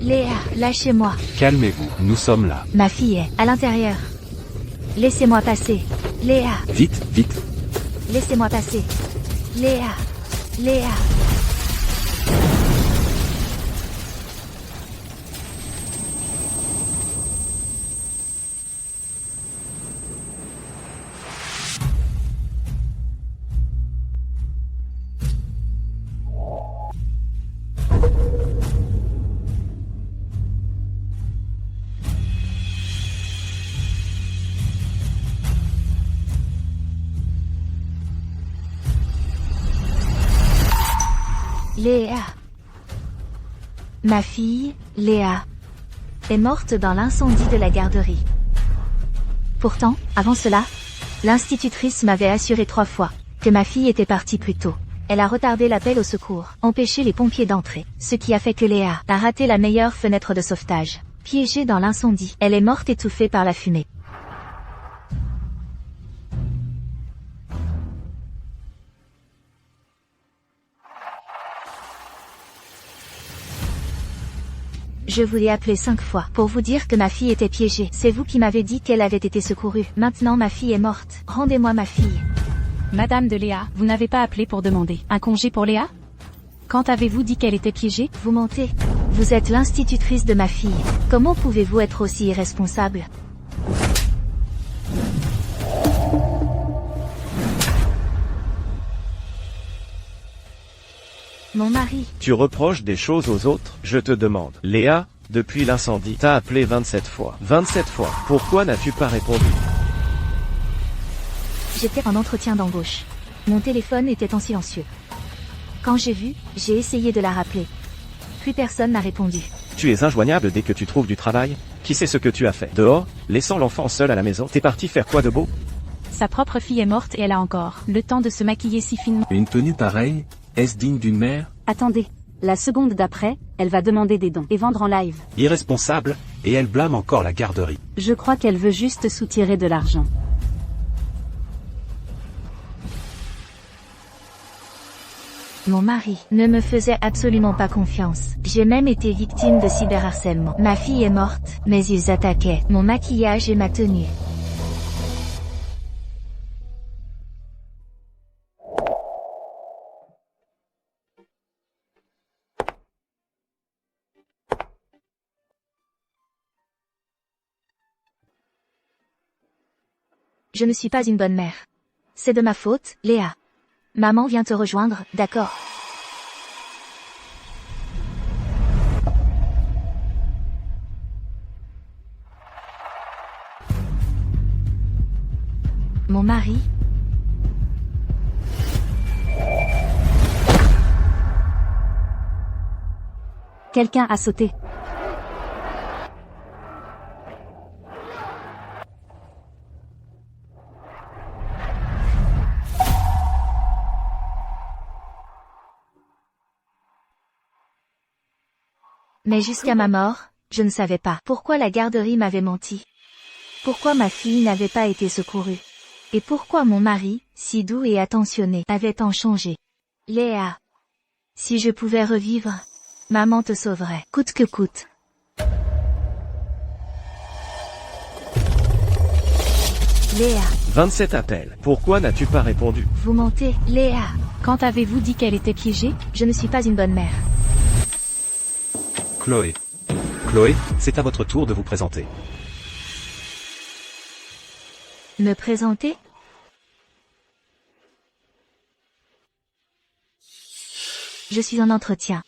Léa, lâchez-moi. Calmez-vous, nous sommes là. Ma fille est à l'intérieur. Laissez-moi passer. Léa, Vite, vite. laissez-moi passer. Léa, Léa. Léa. Ma fille, Léa, est morte dans l'incendie de la garderie. Pourtant, avant cela, l'institutrice m'avait assuré 3 fois que ma fille était partie plus tôt. Elle a retardé l'appel au secours, empêché les pompiers d'entrer, ce qui a fait que Léa a raté la meilleure fenêtre de sauvetage. Piégée dans l'incendie, elle est morte étouffée par la fumée. Je vous ai appelé 5 fois pour vous dire que ma fille était piégée. C'est vous qui m'avez dit qu'elle avait été secourue. Maintenant ma fille est morte. Rendez-moi ma fille. Madame de Léa, vous n'avez pas appelé pour demander un congé pour Léa? Quand avez-vous dit qu'elle était piégée? Vous mentez. Vous êtes l'institutrice de ma fille. Comment pouvez-vous être aussi irresponsable? Mon mari. Tu reproches des choses aux autres? Je te demande. Léa, depuis l'incendie, t'as appelé 27 fois. 27 fois. Pourquoi n'as-tu pas répondu? J'étais en entretien d'embauche. Mon téléphone était en silencieux. Quand j'ai vu, j'ai essayé de la rappeler. Plus personne n'a répondu. Tu es injoignable dès que tu trouves du travail? Qui sait ce que tu as fait? Dehors, laissant l'enfant seul à la maison, t'es parti faire quoi de beau? Sa propre fille est morte et elle a encore le temps de se maquiller si finement. Une tenue pareille, est-ce digne d'une mère? Attendez. La seconde d'après, elle va demander des dons et vendre en live. Irresponsable, et elle blâme encore la garderie. Je crois qu'elle veut juste soutirer de l'argent. Mon mari ne me faisait absolument pas confiance. J'ai même été victime de cyberharcèlement. Ma fille est morte, mais ils attaquaient mon maquillage et ma tenue. Je ne suis pas une bonne mère. C'est de ma faute, Léa. Maman vient te rejoindre, d'accord? Mon mari? Quelqu'un a sauté. Mais jusqu'à ma mort, je ne savais pas pourquoi la garderie m'avait menti. Pourquoi ma fille n'avait pas été secourue. Et pourquoi mon mari, si doux et attentionné, avait tant changé. Léa. Si je pouvais revivre, maman te sauverait, coûte que coûte. Léa. 27 appels. Pourquoi n'as-tu pas répondu? Vous mentez, Léa. Quand avez-vous dit qu'elle était piégée? Je ne suis pas une bonne mère. Chloé. Chloé, c'est à votre tour de vous présenter. Me présenter? Je suis en entretien.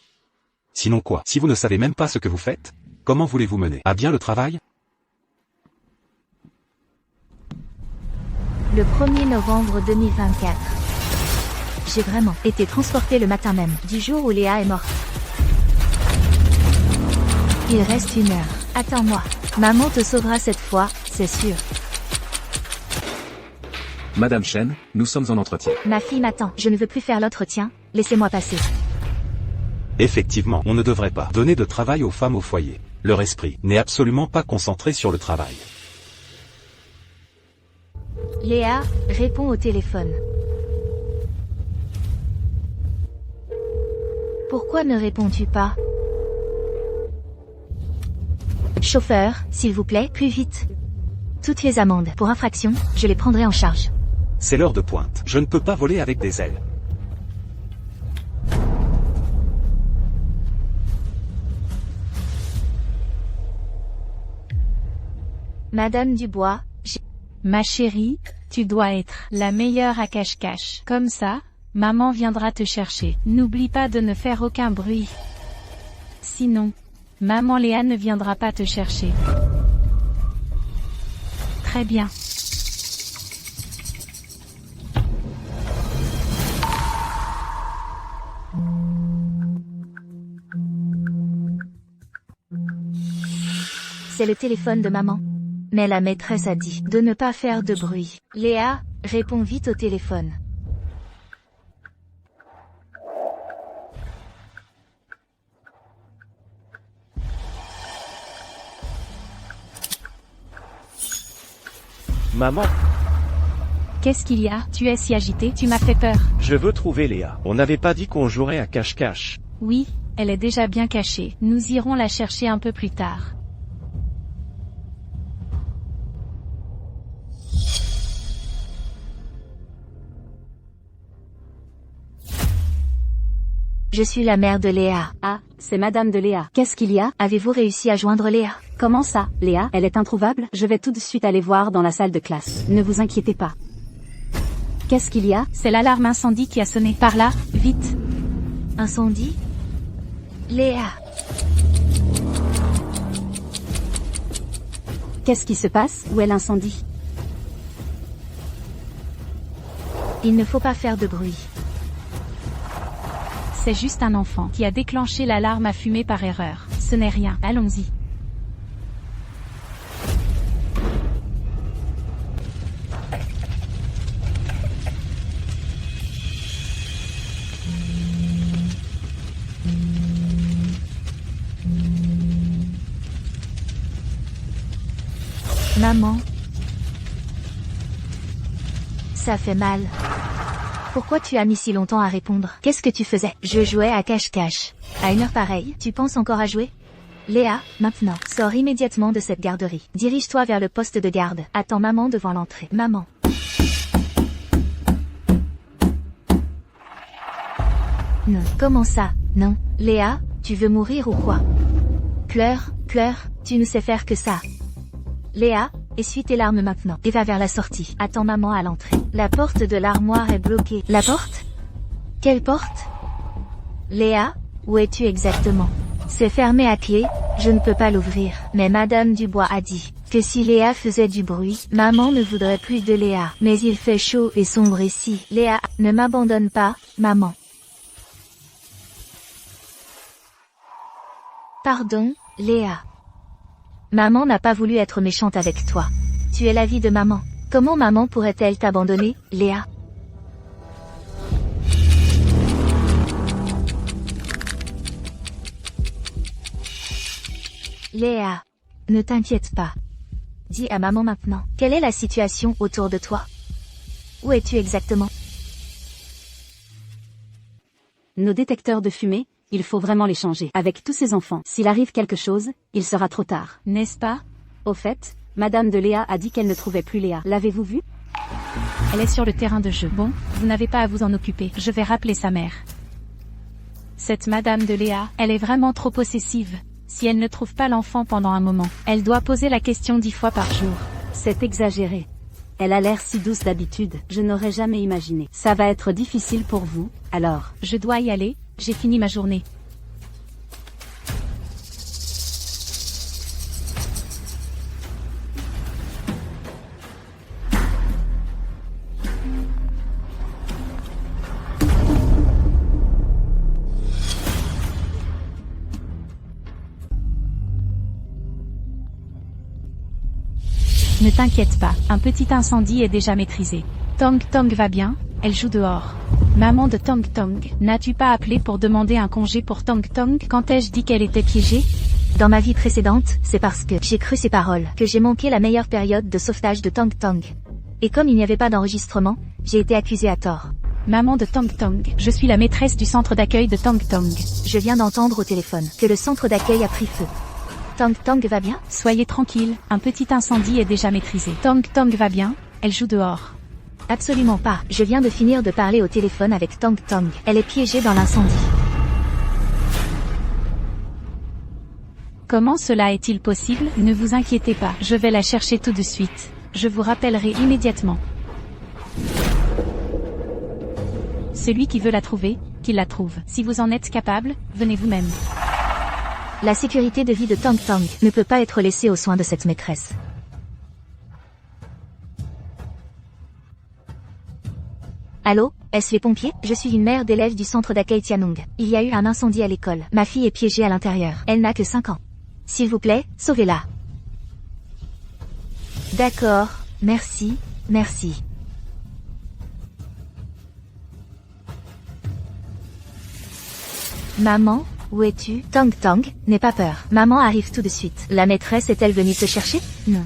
Sinon quoi? Si vous ne savez même pas ce que vous faites, comment voulez-vous mener à bien le travail? Le 1er novembre 2024. J'ai vraiment été transportée le matin même, du jour où Léa est morte. Il reste 1 heure. Attends-moi. Maman te sauvera cette fois, c'est sûr. Madame Chen, nous sommes en entretien. Ma fille m'attend. Je ne veux plus faire l'entretien. Laissez-moi passer. Effectivement, on ne devrait pas donner de travail aux femmes au foyer. Leur esprit n'est absolument pas concentré sur le travail. Léa, réponds au téléphone. Pourquoi ne réponds-tu pas? Chauffeur, s'il vous plaît, plus vite. Toutes les amendes pour infraction, je les prendrai en charge. C'est l'heure de pointe. Je ne peux pas voler avec des ailes. Madame Dubois, Ma chérie, tu dois être la meilleure à cache-cache. Comme ça, maman viendra te chercher. N'oublie pas de ne faire aucun bruit. Sinon, maman Léa ne viendra pas te chercher. Très bien. c'est le téléphone de maman. Mais la maîtresse a dit de ne pas faire de bruit. Léa, réponds vite au téléphone. Maman, Qu'est-ce qu'il y a? Tu es si agité, tu m'as fait peur. je veux trouver Léa. On n'avait pas dit qu'on jouerait à cache-cache. Oui, elle est déjà bien cachée. Nous irons la chercher un peu plus tard. Je suis la mère de Léa. Ah, c'est Madame de Léa. Qu'est-ce qu'il y a? Avez-vous réussi à joindre Léa? Comment ça, Léa? Elle est introuvable? Je vais tout de suite aller voir dans la salle de classe. Ne vous inquiétez pas. Qu'est-ce qu'il y a? C'est l'alarme incendie qui a sonné. Par là, vite. Incendie? Léa. Qu'est-ce qui se passe? Où est l'incendie? Il ne faut pas faire de bruit. C'est juste un enfant qui a déclenché l'alarme à fumer par erreur. Ce n'est rien. Allons-y. Maman. Ça fait mal. Pourquoi tu as mis si longtemps à répondre? Qu'est-ce que tu faisais? Je jouais à cache-cache. À une heure pareille, tu penses encore à jouer? Léa, maintenant, sors immédiatement de cette garderie. Dirige-toi vers le poste de garde. Attends maman devant l'entrée. Maman. Non. Comment ça? Non. Léa, tu veux mourir ou quoi? Pleure, tu ne sais faire que ça. Léa, essuie tes larmes maintenant et va vers la sortie. Attends maman à l'entrée. La porte de l'armoire est bloquée. La porte? Quelle porte? Léa, où es-tu exactement? C'est fermé à clé, je ne peux pas l'ouvrir. Mais Madame Dubois a dit que si Léa faisait du bruit, maman ne voudrait plus de Léa. Mais il fait chaud et sombre ici. Léa, ne m'abandonne pas, maman. Pardon, Léa. Maman n'a pas voulu être méchante avec toi. Tu es la vie de maman. Comment maman pourrait-elle t'abandonner, Léa? Léa, ne t'inquiète pas. Dis à maman maintenant. Quelle est la situation autour de toi? Où es-tu exactement? Nos détecteurs de fumée, il faut vraiment les changer. Avec tous ces enfants, s'il arrive quelque chose, il sera trop tard. N'est-ce pas? Au fait, Madame de Léa a dit qu'elle ne trouvait plus Léa. L'avez-vous vue? Elle est sur le terrain de jeu. Bon, vous n'avez pas à vous en occuper. Je vais rappeler sa mère. Cette Madame de Léa, elle est vraiment trop possessive. Si elle ne trouve pas l'enfant pendant un moment, elle doit poser la question 10 fois par jour. C'est exagéré. Elle a l'air si douce d'habitude, je n'aurais jamais imaginé. Ça va être difficile pour vous, alors. Je dois y aller, j'ai fini ma journée. Ne t'inquiète pas, un petit incendie est déjà maîtrisé. Tong Tong va bien, elle joue dehors. Maman de Tong Tong, n'as-tu pas appelé pour demander un congé pour Tong Tong quand ai-je dit qu'elle était piégée? Dans ma vie précédente, c'est parce que j'ai cru ces paroles que j'ai manqué la meilleure période de sauvetage de Tong Tong. Et comme il n'y avait pas d'enregistrement, j'ai été accusée à tort. Maman de Tong Tong, je suis la maîtresse du centre d'accueil de Tong Tong. Je viens d'entendre au téléphone que le centre d'accueil a pris feu. Tang Tang va bien? Soyez tranquille, un petit incendie est déjà maîtrisé. Tang Tang va bien, elle joue dehors. Absolument pas. Je viens de finir de parler au téléphone avec Tang Tang. Elle est piégée dans l'incendie. Comment cela est-il possible? Ne vous inquiétez pas, je vais la chercher tout de suite. Je vous rappellerai immédiatement. Celui qui veut la trouver, qu'il la trouve. Si vous en êtes capable, venez vous-même. La sécurité de vie de Tang Tang ne peut pas être laissée aux soins de cette maîtresse. Allô, est-ce les pompiers? Je suis une mère d'élève du centre d'accueil Tianong. Il y a eu un incendie à l'école. Ma fille est piégée à l'intérieur. Elle n'a que 5 ans. S'il vous plaît, sauvez-la. D'accord, merci, merci. Maman, où es-tu? Tang Tang, n'aie pas peur. Maman arrive tout de suite. La maîtresse est-elle venue te chercher? Non.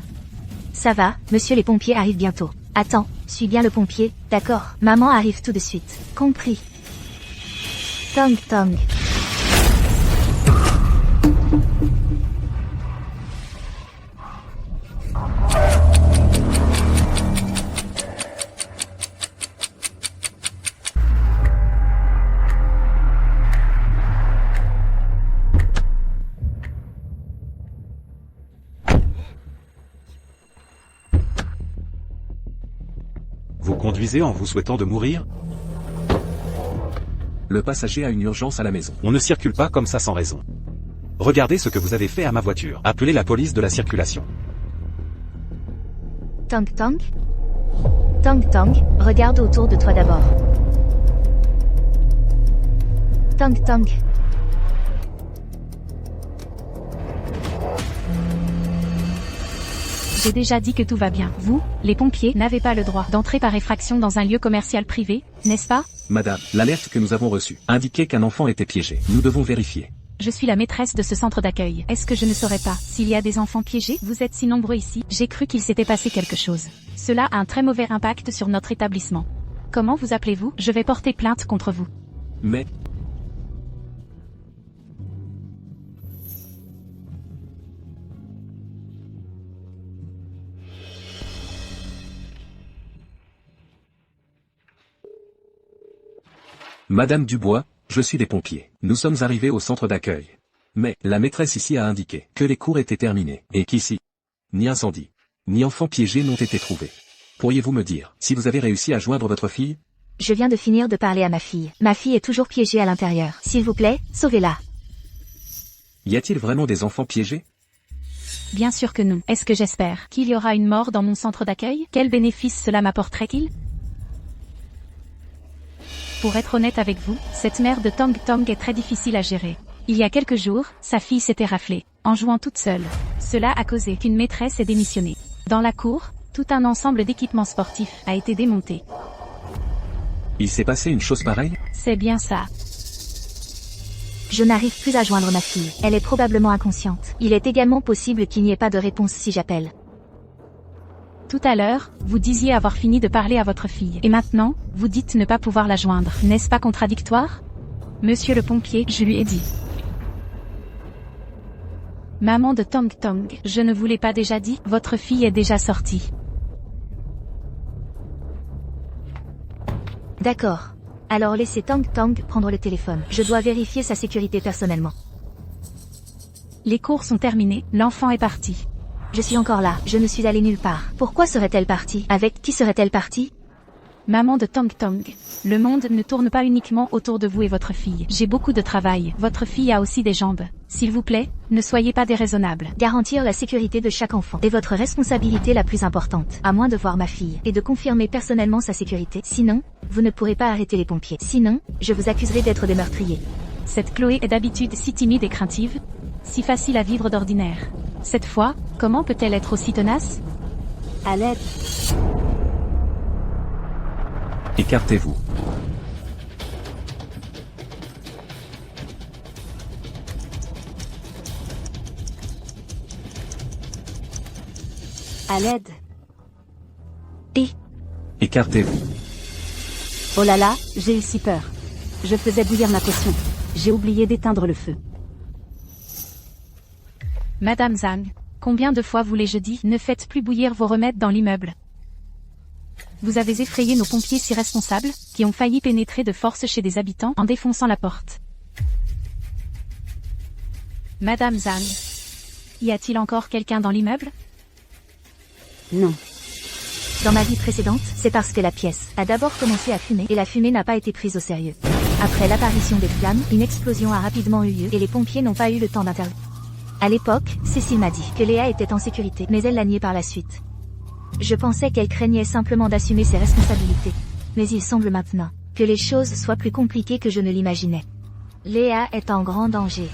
Ça va, monsieur les pompiers arrivent bientôt. Attends, suis bien le pompier, d'accord. Maman arrive tout de suite. Compris. Tang Tang. Vous conduisez en vous souhaitant de mourir? Le passager a une urgence à la maison. On ne circule pas comme ça sans raison. Regardez ce que vous avez fait à ma voiture. Appelez la police de la circulation. Tang Tang? Tang Tang, regarde autour de toi d'abord. Tang Tang. J'ai déjà dit que tout va bien. Vous, les pompiers, n'avez pas le droit d'entrer par effraction dans un lieu commercial privé, n'est-ce pas? Madame, l'alerte que nous avons reçue indiquait qu'un enfant était piégé. Nous devons vérifier. Je suis la maîtresse de ce centre d'accueil. Est-ce que je ne saurais pas s'il y a des enfants piégés? Vous êtes si nombreux ici, j'ai cru qu'il s'était passé quelque chose. Cela a un très mauvais impact sur notre établissement. Comment vous appelez-vous? Je vais porter plainte contre vous. Mais... Madame Dubois, je suis des pompiers. Nous sommes arrivés au centre d'accueil. Mais, la maîtresse ici a indiqué que les cours étaient terminés, et qu'ici, ni incendie, ni enfants piégés n'ont été trouvés. Pourriez-vous me dire si vous avez réussi à joindre votre fille? Je viens de finir de parler à ma fille. Ma fille est toujours piégée à l'intérieur. S'il vous plaît, sauvez-la. Y a-t-il vraiment des enfants piégés? Bien sûr que non. Est-ce que j'espère qu'il y aura une mort dans mon centre d'accueil? Quel bénéfice cela m'apporterait-il? Pour être honnête avec vous, cette mère de Tang Tang est très difficile à gérer. Il y a quelques jours, sa fille s'était raflée, en jouant toute seule. Cela a causé qu'une maîtresse ait démissionné. Dans la cour, tout un ensemble d'équipements sportifs a été démonté. Il s'est passé une chose pareille? C'est bien ça. Je n'arrive plus à joindre ma fille. Elle est probablement inconsciente. Il est également possible qu'il n'y ait pas de réponse si j'appelle. Tout à l'heure, vous disiez avoir fini de parler à votre fille. Et maintenant, vous dites ne pas pouvoir la joindre. N'est-ce pas contradictoire? Monsieur le pompier, je lui ai dit. Maman de Tang Tang, je ne vous l'ai pas déjà dit, votre fille est déjà sortie. D'accord. Alors laissez Tang Tang prendre le téléphone. Je dois vérifier sa sécurité personnellement. Les cours sont terminés, l'enfant est parti. Je suis encore là, je ne suis allée nulle part. Pourquoi serait-elle partie? Avec qui serait-elle partie? Maman de Tang Tang, le monde ne tourne pas uniquement autour de vous et votre fille. J'ai beaucoup de travail. Votre fille a aussi des jambes. S'il vous plaît, ne soyez pas déraisonnables. Garantir la sécurité de chaque enfant est votre responsabilité la plus importante. À moins de voir ma fille et de confirmer personnellement sa sécurité. Sinon, vous ne pourrez pas arrêter les pompiers. Sinon, je vous accuserai d'être des meurtriers. Cette Chloé est d'habitude si timide et craintive, si facile à vivre d'ordinaire. Cette fois, comment peut-elle être aussi tenace? À l'aide. Écartez-vous. À l'aide. Écartez-vous. Oh là là, j'ai eu si peur. Je faisais bouillir ma potion. J'ai oublié d'éteindre le feu. Madame Zhang, combien de fois vous l'ai-je dit, ne faites plus bouillir vos remèdes dans l'immeuble. Vous avez effrayé nos pompiers si responsables, qui ont failli pénétrer de force chez des habitants en défonçant la porte. Madame Zhang, y a-t-il encore quelqu'un dans l'immeuble? Non. Dans ma vie précédente, c'est parce que la pièce a d'abord commencé à fumer et la fumée n'a pas été prise au sérieux. Après l'apparition des flammes, une explosion a rapidement eu lieu et les pompiers n'ont pas eu le temps d'intervenir. À l'époque, Cécile m'a dit que Léa était en sécurité, mais elle l'a nié par la suite. Je pensais qu'elle craignait simplement d'assumer ses responsabilités. Mais il semble maintenant que les choses soient plus compliquées que je ne l'imaginais. Léa est en grand danger.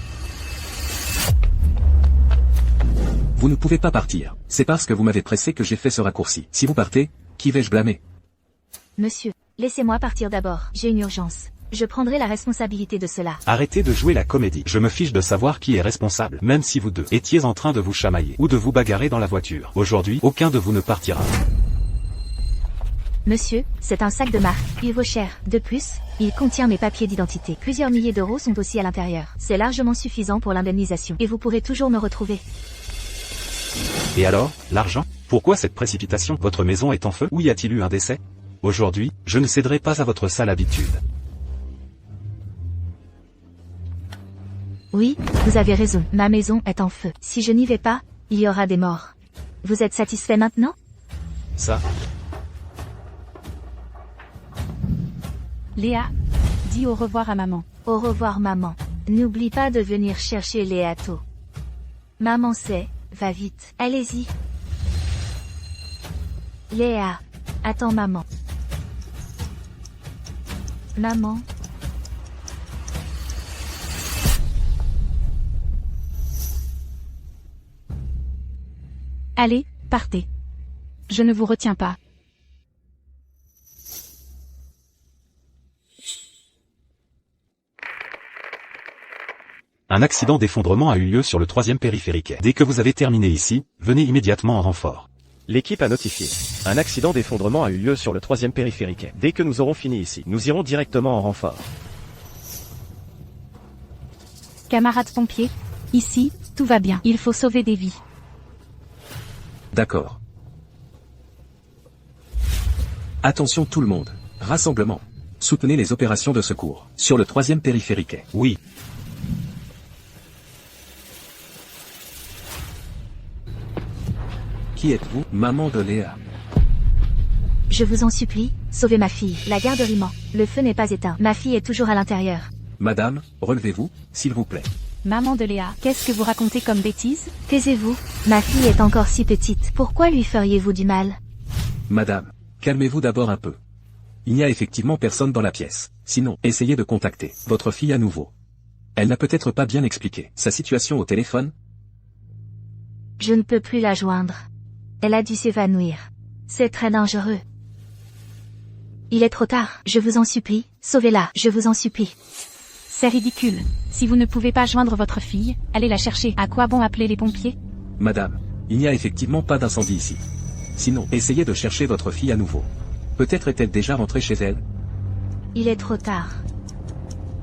Vous ne pouvez pas partir. C'est parce que vous m'avez pressé que j'ai fait ce raccourci. Si vous partez, qui vais-je blâmer? Monsieur, laissez-moi partir d'abord. J'ai une urgence. Je prendrai la responsabilité de cela. Arrêtez de jouer la comédie. Je me fiche de savoir qui est responsable, même si vous deux étiez en train de vous chamailler ou de vous bagarrer dans la voiture. Aujourd'hui, aucun de vous ne partira. Monsieur, c'est un sac de marque. Il vaut cher. De plus, il contient mes papiers d'identité. Plusieurs milliers d'euros sont aussi à l'intérieur. C'est largement suffisant pour l'indemnisation. Et vous pourrez toujours me retrouver. Et alors, l'argent? Pourquoi cette précipitation? Votre maison est en feu? Ou y a-t-il eu un décès? Aujourd'hui, je ne céderai pas à votre sale habitude. Oui, vous avez raison. Ma maison est en feu. Si je n'y vais pas, il y aura des morts. Vous êtes satisfait maintenant? Ça? Léa, dis au revoir à maman. Au revoir maman. N'oublie pas de venir chercher Léa tôt. Maman sait, va vite. Allez-y. Léa, attends maman. Maman. Allez, partez. Je ne vous retiens pas. Un accident d'effondrement a eu lieu sur le 3e périphérique. Dès que vous avez terminé ici, venez immédiatement en renfort. L'équipe a notifié. Un accident d'effondrement a eu lieu sur le 3e périphérique. Dès que nous aurons fini ici, nous irons directement en renfort. Camarades pompiers, ici, tout va bien. Il faut sauver des vies. D'accord. Attention tout le monde. Rassemblement. Soutenez les opérations de secours. Sur le 3e périphérique. Oui. Qui êtes-vous, maman de Léa? Je vous en supplie, sauvez ma fille. La garderie ment. Le feu n'est pas éteint. Ma fille est toujours à l'intérieur. Madame, relevez-vous, s'il vous plaît. Maman de Léa, qu'est-ce que vous racontez comme bêtises? Taisez-vous. Ma fille est encore si petite. Pourquoi lui feriez-vous du mal? Madame, calmez-vous d'abord un peu. Il n'y a effectivement personne dans la pièce. Sinon, essayez de contacter votre fille à nouveau. Elle n'a peut-être pas bien expliqué sa situation au téléphone? Je ne peux plus la joindre. Elle a dû s'évanouir. C'est très dangereux. Il est trop tard. Je vous en supplie, sauvez-la. Je vous en supplie. C'est ridicule. Si vous ne pouvez pas joindre votre fille, allez la chercher. À quoi bon appeler les pompiers? Madame, il n'y a effectivement pas d'incendie ici. Sinon, essayez de chercher votre fille à nouveau. Peut-être est-elle déjà rentrée chez elle? Il est trop tard.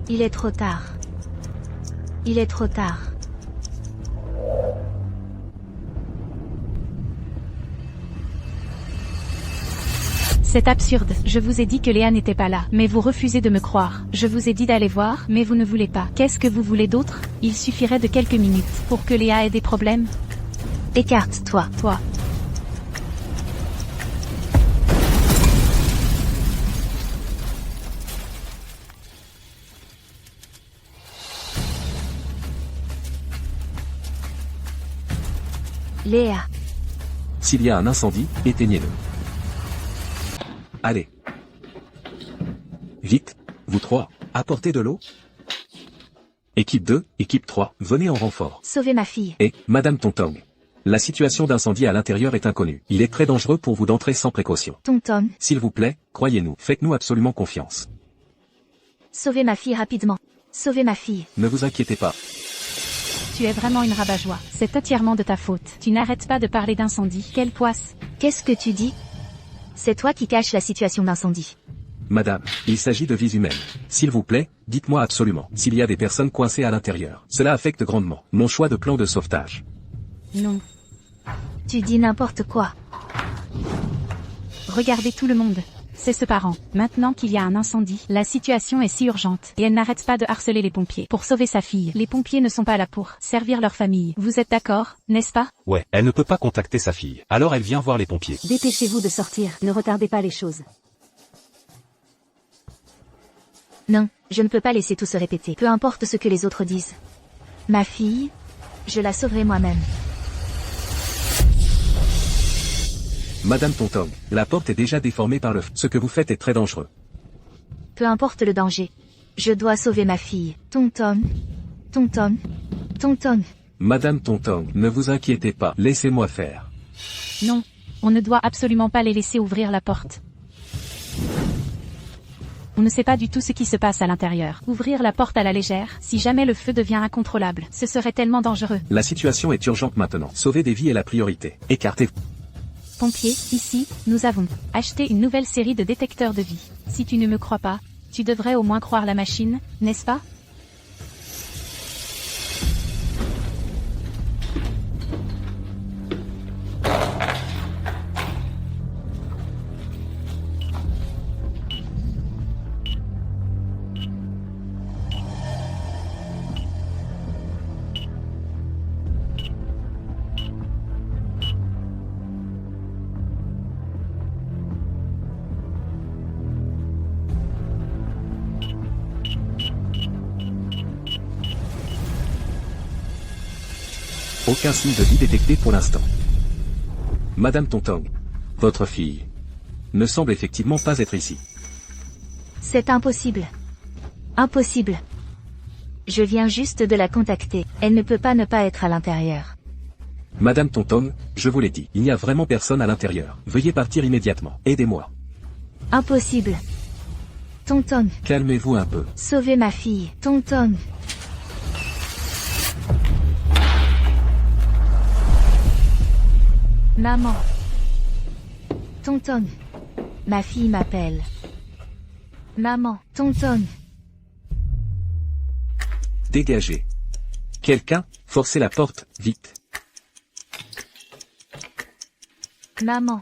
Il est trop tard. Il est trop tard. C'est absurde. Je vous ai dit que Léa n'était pas là, mais vous refusez de me croire. Je vous ai dit d'aller voir, mais vous ne voulez pas. Qu'est-ce que vous voulez d'autre? Il suffirait de quelques minutes pour que Léa ait des problèmes. Écarte-toi. Toi. Léa. S'il y a un incendie, éteignez-le. Allez. Vite, vous trois, apportez de l'eau. Équipe 2, équipe 3, venez en renfort. Sauvez ma fille. Et, Madame Tontong. La situation d'incendie à l'intérieur est inconnue. Il est très dangereux pour vous d'entrer sans précaution. Tonton. S'il vous plaît, croyez-nous, faites-nous absolument confiance. Sauvez ma fille rapidement. Sauvez ma fille. Ne vous inquiétez pas. Tu es vraiment une rabat-joie. C'est entièrement de ta faute. Tu n'arrêtes pas de parler d'incendie. Quelle poisse. Qu'est-ce que tu dis? C'est toi qui caches la situation d'incendie. Madame, il s'agit de vies humaines. S'il vous plaît, dites-moi absolument s'il y a des personnes coincées à l'intérieur. Cela affecte grandement mon choix de plan de sauvetage. Non. Tu dis n'importe quoi. Regardez tout le monde. C'est ce parent. Maintenant qu'il y a un incendie, la situation est si urgente, et elle n'arrête pas de harceler les pompiers pour sauver sa fille. Les pompiers ne sont pas là pour servir leur famille. Vous êtes d'accord, n'est-ce pas? Ouais, elle ne peut pas contacter sa fille. Alors elle vient voir les pompiers. Dépêchez-vous de sortir, ne retardez pas les choses. Non, je ne peux pas laisser tout se répéter. Peu importe ce que les autres disent. Ma fille, je la sauverai moi-même. Madame Tonton, la porte est déjà déformée par le feu. Ce que vous faites est très dangereux. Peu importe le danger. Je dois sauver ma fille. Tonton. Tonton. Tonton. Madame Tonton, ne vous inquiétez pas, laissez-moi faire. Non. On ne doit absolument pas les laisser ouvrir la porte. On ne sait pas du tout ce qui se passe à l'intérieur. Ouvrir la porte à la légère, si jamais le feu devient incontrôlable, ce serait tellement dangereux. La situation est urgente maintenant. Sauver des vies est la priorité. Écartez-vous. Pompiers, ici, nous avons acheté une nouvelle série de détecteurs de vie. Si tu ne me crois pas, tu devrais au moins croire la machine, n'est-ce pas? Aucun signe de vie détecté pour l'instant. Madame Tonton, votre fille ne semble effectivement pas être ici. C'est impossible. Impossible. Je viens juste de la contacter. Elle ne peut pas ne pas être à l'intérieur. Madame Tonton, je vous l'ai dit, il n'y a vraiment personne à l'intérieur. Veuillez partir immédiatement. Aidez-moi. Impossible. Tonton. Calmez-vous un peu. Sauvez ma fille. Tonton. Maman. Tonton. Ma fille m'appelle. Maman. Tonton. Dégagez. Quelqu'un, forcez la porte, vite. Maman.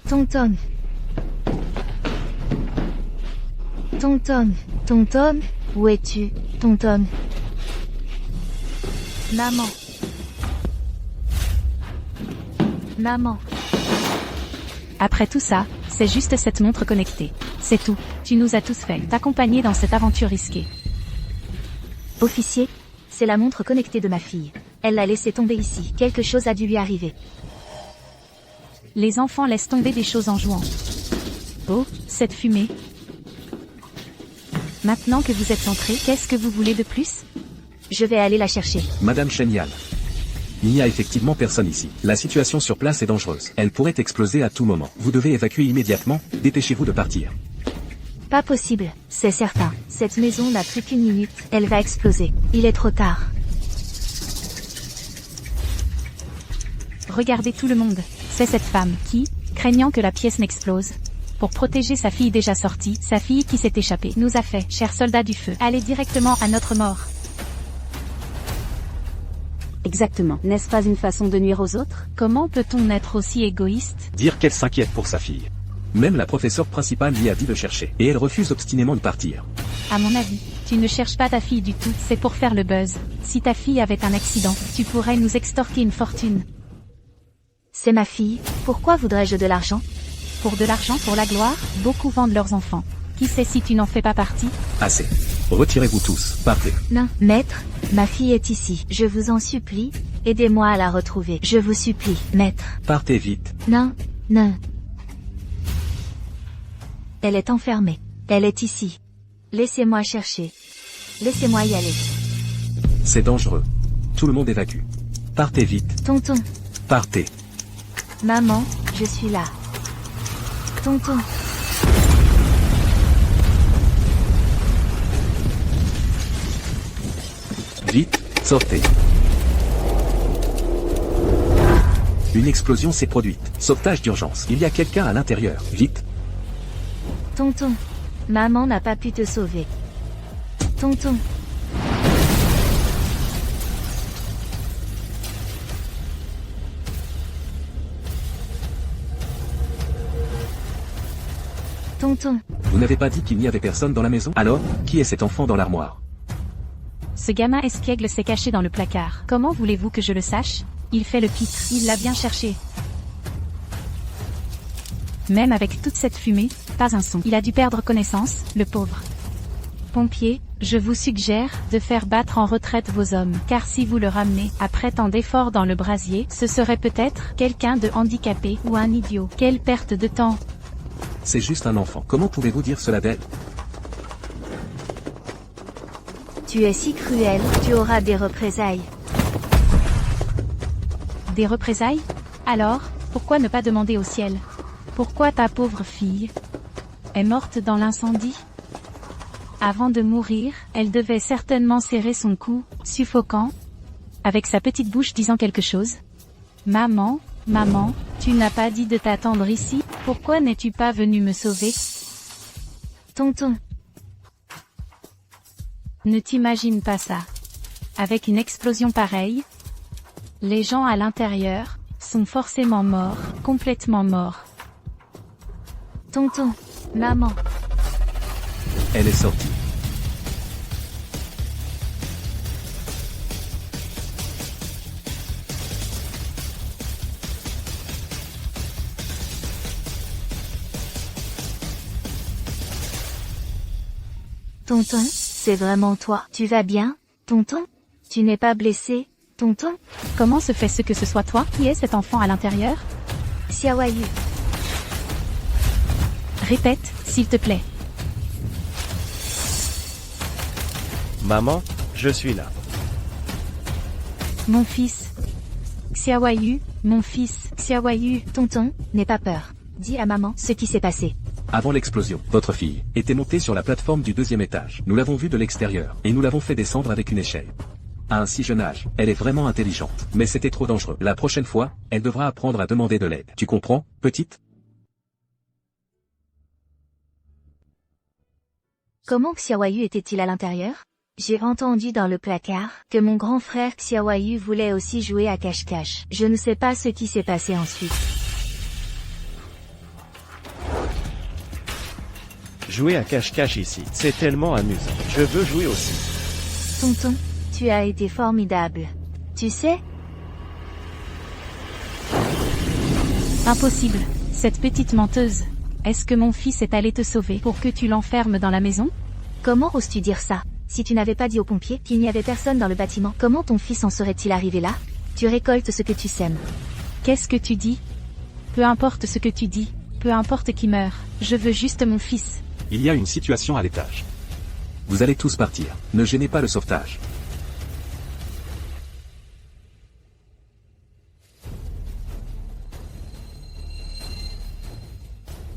Tonton. Tonton. Tonton. Où es-tu, Tonton? Maman. Maman. Après tout ça, c'est juste cette montre connectée. C'est tout. Tu nous as tous fait t'accompagner dans cette aventure risquée. Officier, c'est la montre connectée de ma fille. Elle l'a laissée tomber ici. Quelque chose a dû lui arriver. Les enfants laissent tomber des choses en jouant. Oh, cette fumée. Maintenant que vous êtes entrés, qu'est-ce que vous voulez de plus? Je vais aller la chercher. Madame Shenyal. Il n'y a effectivement personne ici. La situation sur place est dangereuse. Elle pourrait exploser à tout moment. Vous devez évacuer immédiatement. Dépêchez-vous de partir. Pas possible, c'est certain. Cette maison n'a plus qu'une minute. Elle va exploser. Il est trop tard. Regardez tout le monde. C'est cette femme qui, craignant que la pièce n'explose, pour protéger sa fille déjà sortie, sa fille qui s'est échappée, nous a fait, chers soldats du feu, aller directement à notre mort. Exactement. N'est-ce pas une façon de nuire aux autres? Comment peut-on être aussi égoïste? Dire qu'elle s'inquiète pour sa fille. Même la professeure principale lui a dit de chercher. Et elle refuse obstinément de partir. À mon avis, tu ne cherches pas ta fille du tout, c'est pour faire le buzz. Si ta fille avait un accident, tu pourrais nous extorquer une fortune. C'est ma fille, pourquoi voudrais-je de l'argent? Pour de l'argent, pour la gloire, beaucoup vendent leurs enfants. Qui sait si tu n'en fais pas partie? Assez. Retirez-vous tous. Partez. Non, maître, ma fille est ici. Je vous en supplie, aidez-moi à la retrouver. Je vous supplie, maître. Partez vite. Non, non. Elle est enfermée. Elle est ici. Laissez-moi chercher. Laissez-moi y aller. C'est dangereux. Tout le monde évacue. Partez vite. Tonton. Partez. Maman, je suis là. Tonton. Vite, sortez. Une explosion s'est produite. Sauvetage d'urgence. Il y a quelqu'un à l'intérieur. Vite. Tonton. Maman n'a pas pu te sauver. Tonton. Tonton. Vous n'avez pas dit qu'il n'y avait personne dans la maison? Alors, qui est cet enfant dans l'armoire? Ce gamin espiègle s'est caché dans le placard. Comment voulez-vous que je le sache? Il fait le pitre. Il l'a bien cherché. Même avec toute cette fumée, pas un son. Il a dû perdre connaissance, le pauvre. Pompiers, je vous suggère de faire battre en retraite vos hommes, car si vous le ramenez, après tant d'efforts dans le brasier, ce serait peut-être quelqu'un de handicapé ou un idiot. Quelle perte de temps! C'est juste un enfant. Comment pouvez-vous dire cela d'elle? Tu es si cruel, tu auras des représailles. Des représailles? Alors, pourquoi ne pas demander au ciel? Pourquoi ta pauvre fille est morte dans l'incendie? Avant de mourir, elle devait certainement serrer son cou, suffocant, avec sa petite bouche disant quelque chose. Maman, maman, tu n'as pas dit de t'attendre ici, pourquoi n'es-tu pas venu me sauver? Tonton. Ne t'imagine pas ça. Avec une explosion pareille, les gens à l'intérieur sont forcément morts, complètement morts. Tonton. Maman. Elle est sortie. Tonton, c'est vraiment toi. Tu vas bien, tonton? Tu n'es pas blessé, tonton? Comment se fait-ce que ce soit toi? Qui est cet enfant à l'intérieur? Xiaoyu. Répète, s'il te plaît. Maman, je suis là. Mon fils. Xiaoyu, mon fils. Xiaoyu. Tonton, n'aie pas peur. Dis à maman ce qui s'est passé. Avant l'explosion, votre fille était montée sur la plateforme du 2e étage. Nous l'avons vue de l'extérieur, et nous l'avons fait descendre avec une échelle. À un si jeune âge, elle est vraiment intelligente, mais c'était trop dangereux. La prochaine fois, elle devra apprendre à demander de l'aide. Tu comprends, petite? Comment Xiaoyu était-il à l'intérieur? J'ai entendu dans le placard que mon grand frère Xiaoyu voulait aussi jouer à cache-cache. Je ne sais pas ce qui s'est passé ensuite. Jouer à cache-cache ici, c'est tellement amusant. Je veux jouer aussi. Tonton, tu as été formidable. Tu sais? Impossible. Cette petite menteuse. Est-ce que mon fils est allé te sauver pour que tu l'enfermes dans la maison? Comment oses-tu dire ça? Si tu n'avais pas dit aux pompiers qu'il n'y avait personne dans le bâtiment, comment ton fils en serait-il arrivé là? Tu récoltes ce que tu sèmes. Qu'est-ce que tu dis? Peu importe ce que tu dis, peu importe qui meurt, je veux juste mon fils. Il y a une situation à l'étage. Vous allez tous partir. Ne gênez pas le sauvetage.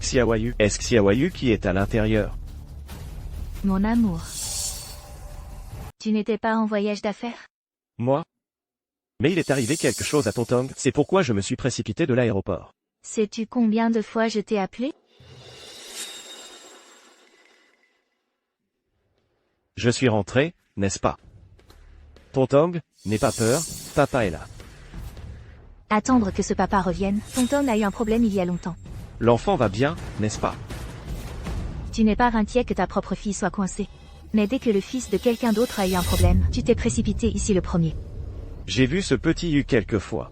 Xiaoyu, est-ce Xiaoyu qui est à l'intérieur? Mon amour. Tu n'étais pas en voyage d'affaires? Moi? Mais il est arrivé quelque chose à Tontong, c'est pourquoi je me suis précipité de l'aéroport. Sais-tu combien de fois je t'ai appelé? Je suis rentré, n'est-ce pas? Tontong, n'aie pas peur, papa est là. Attendre que ce papa revienne. Tonton a eu un problème il y a longtemps. L'enfant va bien, n'est-ce pas? Tu n'es pas inquiet que ta propre fille soit coincée. Mais dès que le fils de quelqu'un d'autre a eu un problème, tu t'es précipité ici le premier. J'ai vu ce petit Yu quelques fois.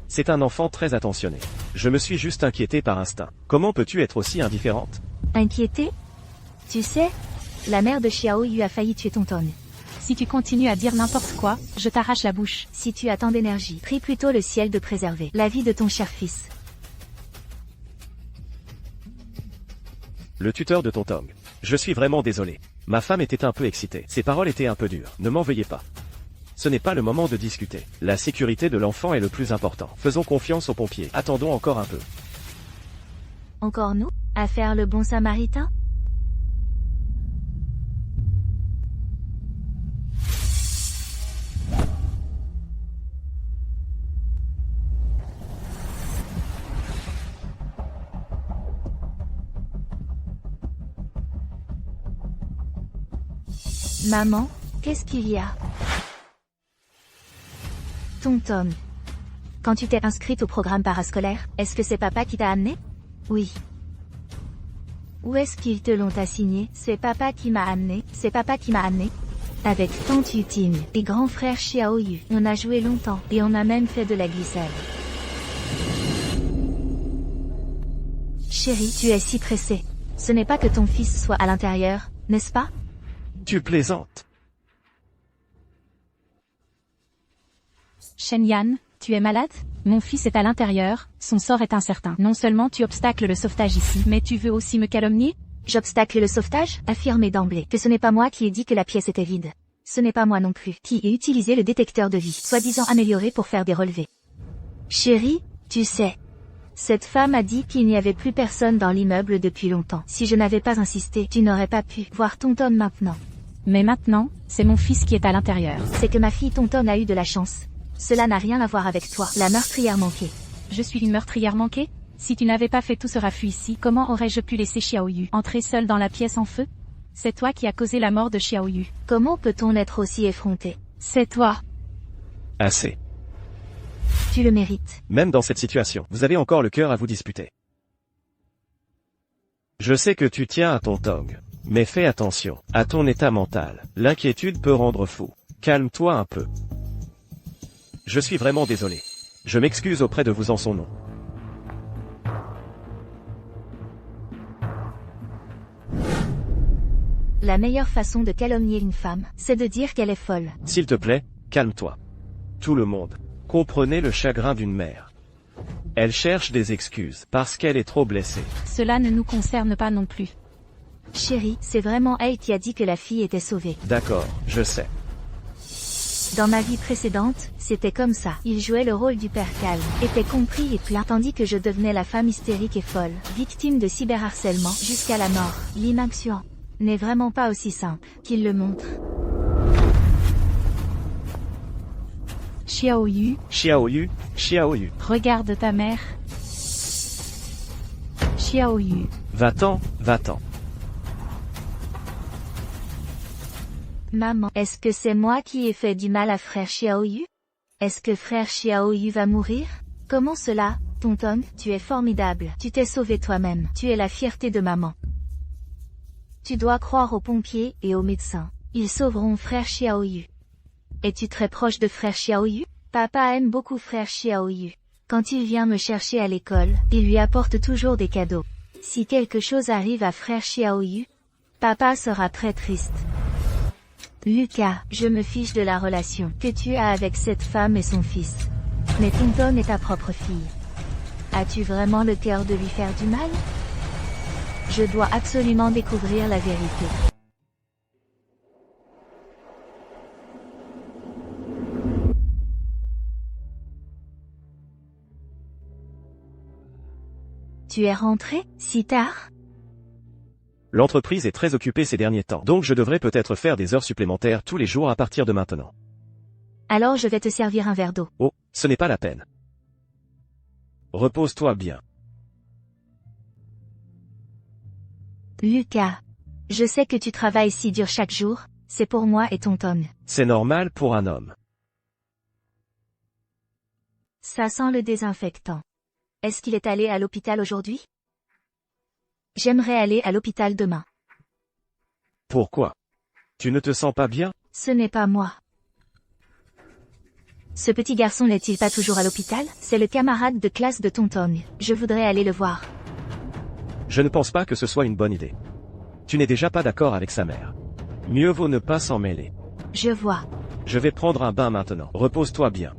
C'est un enfant très attentionné. Je me suis juste inquiété par instinct. Comment peux-tu être aussi indifférente? Inquiété? Tu sais, la mère de Xiaoyu a failli tuer Tonton. Si tu continues à dire n'importe quoi, je t'arrache la bouche. Si tu as tant d'énergie, prie plutôt le ciel de préserver la vie de ton cher fils. Le tuteur de Tontong. Je suis vraiment désolé. Ma femme était un peu excitée. Ses paroles étaient un peu dures. Ne m'en veuillez pas. Ce n'est pas le moment de discuter. La sécurité de l'enfant est le plus important. Faisons confiance aux pompiers. Attendons encore un peu. Encore nous, à faire le bon samaritain? Maman, qu'est-ce qu'il y a? Tonton. Quand tu t'es inscrite au programme parascolaire, est-ce que c'est papa qui t'a amené? Oui. Où est-ce qu'ils te l'ont assigné? C'est papa qui m'a amené, c'est papa qui m'a amené. Avec tante Yutine et grand frère Xiaoyu, on a joué longtemps et on a même fait de la glissade. Chérie, tu es si pressée. Ce n'est pas que ton fils soit à l'intérieur, n'est-ce pas? Tu plaisantes. Shenyan, tu es malade? Mon fils est à l'intérieur, son sort est incertain. Non seulement tu obstacles le sauvetage ici, mais tu veux aussi me calomnier? J'obstacle le sauvetage? Affirmez d'emblée que ce n'est pas moi qui ai dit que la pièce était vide. Ce n'est pas moi non plus qui ai utilisé le détecteur de vie, soi-disant amélioré pour faire des relevés. Chérie, tu sais. Cette femme a dit qu'il n'y avait plus personne dans l'immeuble depuis longtemps. Si je n'avais pas insisté, tu n'aurais pas pu voir Tonton maintenant. Mais maintenant, c'est mon fils qui est à l'intérieur. C'est que ma fille Tonton a eu de la chance. Cela n'a rien à voir avec toi, la meurtrière manquée. Je suis une meurtrière manquée? Si tu n'avais pas fait tout ce raffut ici, comment aurais-je pu laisser Xiaoyu entrer seul dans la pièce en feu? C'est toi qui as causé la mort de Xiaoyu. Comment peut-on être aussi effronté? C'est toi. Assez. Tu le mérites. Même dans cette situation, vous avez encore le cœur à vous disputer. Je sais que tu tiens à ton Tong. Mais fais attention à ton état mental. L'inquiétude peut rendre fou. Calme-toi un peu. Je suis vraiment désolé. Je m'excuse auprès de vous en son nom. La meilleure façon de calomnier une femme, c'est de dire qu'elle est folle. S'il te plaît, calme-toi. Tout le monde. Comprenez le chagrin d'une mère. Elle cherche des excuses parce qu'elle est trop blessée. Cela ne nous concerne pas non plus. Chérie, c'est vraiment elle qui a dit que la fille était sauvée. D'accord, je sais. Dans ma vie précédente, c'était comme ça. Il jouait le rôle du père calme, était compris et plat, tandis que je devenais la femme hystérique et folle, victime de cyberharcèlement jusqu'à la mort. L'inaction n'est vraiment pas aussi simple qu'il le montre. Xiaoyu, Xiaoyu. regarde ta mère. Xiaoyu. Va-t'en, va-t'en. Maman, est-ce que c'est moi qui ai fait du mal à frère Xiaoyu? Est-ce que frère Xiaoyu va mourir? Comment cela, Tonton? Tu es formidable. Tu t'es sauvé toi-même. Tu es la fierté de maman. Tu dois croire aux pompiers et aux médecins. Ils sauveront frère Xiaoyu. Es-tu très proche de frère Xiaoyu? Papa aime beaucoup frère Xiaoyu. Quand il vient me chercher à l'école, il lui apporte toujours des cadeaux. Si quelque chose arrive à frère Xiaoyu, papa sera très triste. Lucas, je me fiche de la relation que tu as avec cette femme et son fils. Mais Tonton est ta propre fille. As-tu vraiment le cœur de lui faire du mal? Je dois absolument découvrir la vérité. Tu es rentré, si tard? L'entreprise est très occupée ces derniers temps, donc je devrais peut-être faire des heures supplémentaires tous les jours à partir de maintenant. Alors je vais te servir un verre d'eau. Oh, ce n'est pas la peine. Repose-toi bien. Lucas, je sais que tu travailles si dur chaque jour, c'est pour moi et Tonton. C'est normal pour un homme. Ça sent le désinfectant. Est-ce qu'il est allé à l'hôpital aujourd'hui? J'aimerais aller à l'hôpital demain. Pourquoi? Tu ne te sens pas bien? Ce n'est pas moi. Ce petit garçon n'est-il pas toujours à l'hôpital? C'est le camarade de classe de Tonton. Je voudrais aller le voir. Je ne pense pas que ce soit une bonne idée. Tu n'es déjà pas d'accord avec sa mère. Mieux vaut ne pas s'en mêler. Je vois. Je vais prendre un bain maintenant. Repose-toi bien.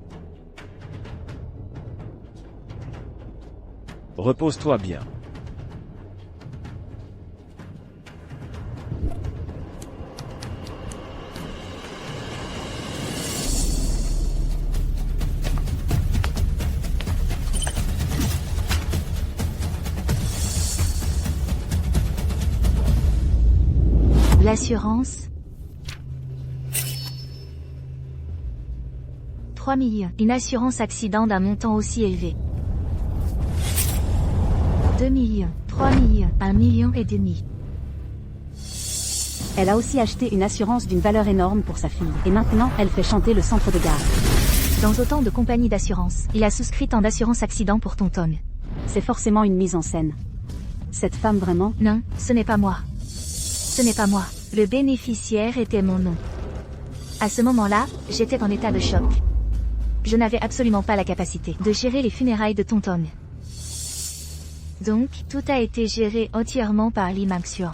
Repose-toi bien. L'assurance. 3 millions. Une assurance accident d'un montant aussi élevé. 2 millions. 3 millions. 1,5 million. Elle a aussi acheté une assurance d'une valeur énorme pour sa fille. Et maintenant, elle fait chanter le centre de gare. Dans autant de compagnies d'assurance, il a souscrit tant d'assurance accident pour Tonton. C'est forcément une mise en scène. Cette femme vraiment... Non, ce n'est pas moi. Ce n'est pas moi. Le bénéficiaire était mon nom. À ce moment-là, j'étais en état de choc. Je n'avais absolument pas la capacité de gérer les funérailles de Tonton. Donc, tout a été géré entièrement par Lee Mang-soo.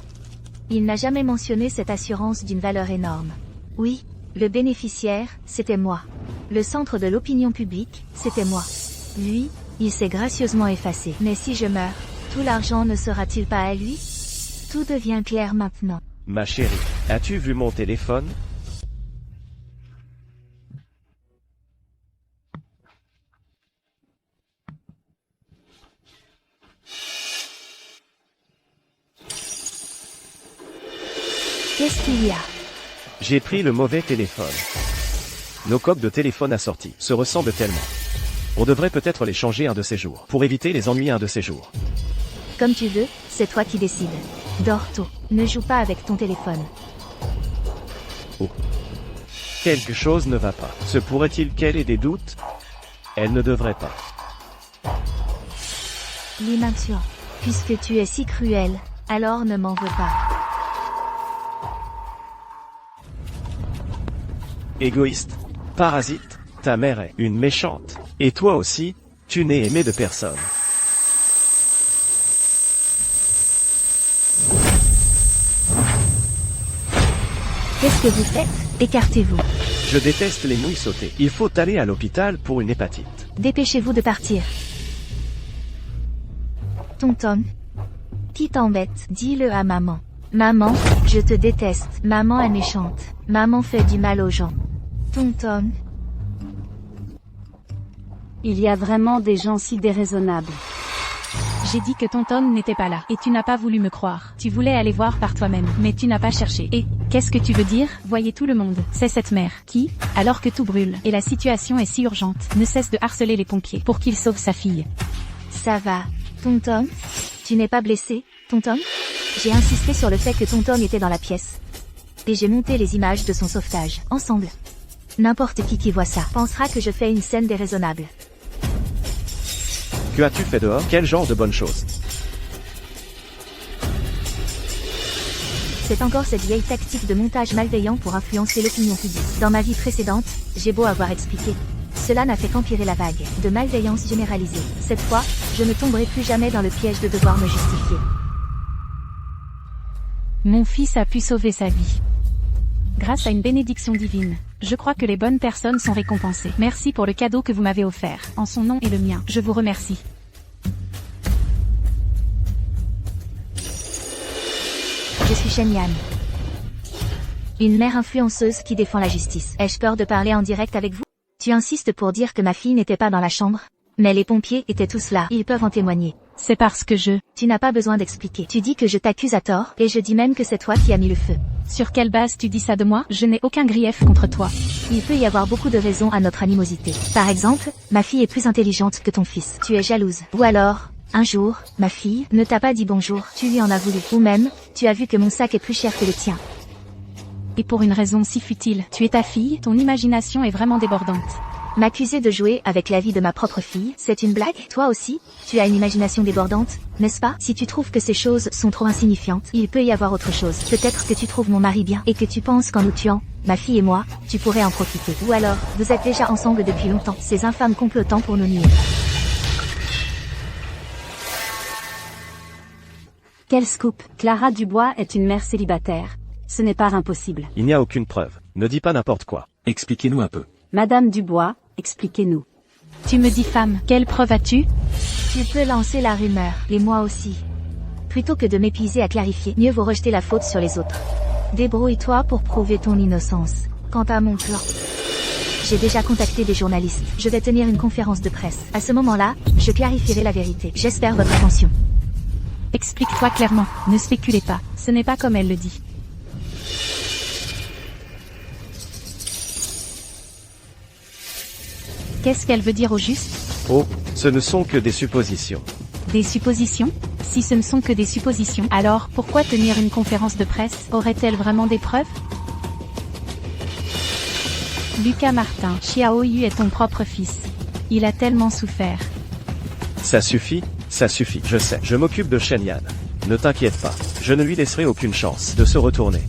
Il n'a jamais mentionné cette assurance d'une valeur énorme. Oui, le bénéficiaire, c'était moi. Le centre de l'opinion publique, c'était moi. Lui, il s'est gracieusement effacé. Mais si je meurs, tout l'argent ne sera-t-il pas à lui? Tout devient clair maintenant. Ma chérie, as-tu vu mon téléphone? Qu'est-ce qu'il y a? J'ai pris le mauvais téléphone. Nos coques de téléphone assorties se ressemblent tellement. On devrait peut-être les changer un de ces jours, pour éviter les ennuis un de ces jours. Comme tu veux, c'est toi qui décides. Dors tôt. Ne joue pas avec ton téléphone. Oh. Quelque chose ne va pas. Se pourrait-il qu'elle ait des doutes? Elle ne devrait pas. Lee Mang-soo, puisque tu es si cruel, alors ne m'en veux pas. Égoïste. Parasite. Ta mère est une méchante. Et toi aussi, tu n'es aimé de personne. Qu'est-ce que vous faites? Écartez-vous. Je déteste les mouilles sautées. Il faut aller à l'hôpital pour une hépatite. Dépêchez-vous de partir. Tonton. Qui t'embête? Dis-le à maman. Maman, je te déteste. Maman est méchante. Maman fait du mal aux gens. Tonton. Il y a vraiment des gens si déraisonnables. J'ai dit que Tonton n'était pas là, et tu n'as pas voulu me croire. Tu voulais aller voir par toi-même, mais tu n'as pas cherché. Et, qu'est-ce que tu veux dire? Voyez tout le monde. C'est cette mère, qui, alors que tout brûle, et la situation est si urgente, ne cesse de harceler les pompiers, pour qu'ils sauvent sa fille. Ça va. Tonton? Tu n'es pas blessé, Tonton? J'ai insisté sur le fait que Tonton était dans la pièce. Et j'ai monté les images de son sauvetage, ensemble. N'importe qui voit ça pensera que je fais une scène déraisonnable. Que as-tu fait dehors? Quel genre de bonne chose? C'est encore cette vieille tactique de montage malveillant pour influencer l'opinion publique. Dans ma vie précédente, j'ai beau avoir expliqué. Cela n'a fait qu'empirer la vague de malveillance généralisée. Cette fois, je ne tomberai plus jamais dans le piège de devoir me justifier. Mon fils a pu sauver sa vie. Grâce à une bénédiction divine. Je crois que les bonnes personnes sont récompensées. Merci pour le cadeau que vous m'avez offert. En son nom et le mien, je vous remercie. Je suis Shen Yan. Une mère influenceuse qui défend la justice. Ai-je peur de parler en direct avec vous? Tu insistes pour dire que ma fille n'était pas dans la chambre? Mais les pompiers étaient tous là. Ils peuvent en témoigner. C'est parce que Tu n'as pas besoin d'expliquer. Tu dis que je t'accuse à tort, et je dis même que c'est toi qui as mis le feu. Sur quelle base tu dis ça de moi? Je n'ai aucun grief contre toi. Il peut y avoir beaucoup de raisons à notre animosité. Par exemple, ma fille est plus intelligente que ton fils. Tu es jalouse. Ou alors, un jour, ma fille ne t'a pas dit bonjour. Tu lui en as voulu. Ou même, tu as vu que mon sac est plus cher que le tien. Et pour une raison si futile, tu es ta fille, ton imagination est vraiment débordante. M'accuser de jouer avec la vie de ma propre fille, c'est une blague? Toi aussi, tu as une imagination débordante, n'est-ce pas? Si tu trouves que ces choses sont trop insignifiantes, il peut y avoir autre chose. Peut-être que tu trouves mon mari bien, et que tu penses qu'en nous tuant, ma fille et moi, tu pourrais en profiter. Ou alors, vous êtes déjà ensemble depuis longtemps, ces infâmes complotants pour nous nuire. Quel scoop! Clara Dubois est une mère célibataire. Ce n'est pas impossible. Il n'y a aucune preuve. Ne dis pas n'importe quoi. Expliquez-nous un peu. Madame Dubois, expliquez-nous. Tu me dis femme, quelle preuve as-tu? Tu peux lancer la rumeur, et moi aussi. Plutôt que de m'épuiser à clarifier, mieux vaut rejeter la faute sur les autres. Débrouille-toi pour prouver ton innocence. Quant à mon plan, j'ai déjà contacté des journalistes. Je vais tenir une conférence de presse. À ce moment-là, je clarifierai la vérité. J'espère votre attention. Explique-toi clairement, ne spéculez pas, ce n'est pas comme elle le dit. Qu'est-ce qu'elle veut dire au juste? Oh, ce ne sont que des suppositions. Des suppositions? Si ce ne sont que des suppositions, alors pourquoi tenir une conférence de presse? Aurait-elle vraiment des preuves? Lucas Martin, Xiaoyu est ton propre fils. Il a tellement souffert. Ça suffit, je sais. Je m'occupe de Shen-Yan. Ne t'inquiète pas, je ne lui laisserai aucune chance de se retourner.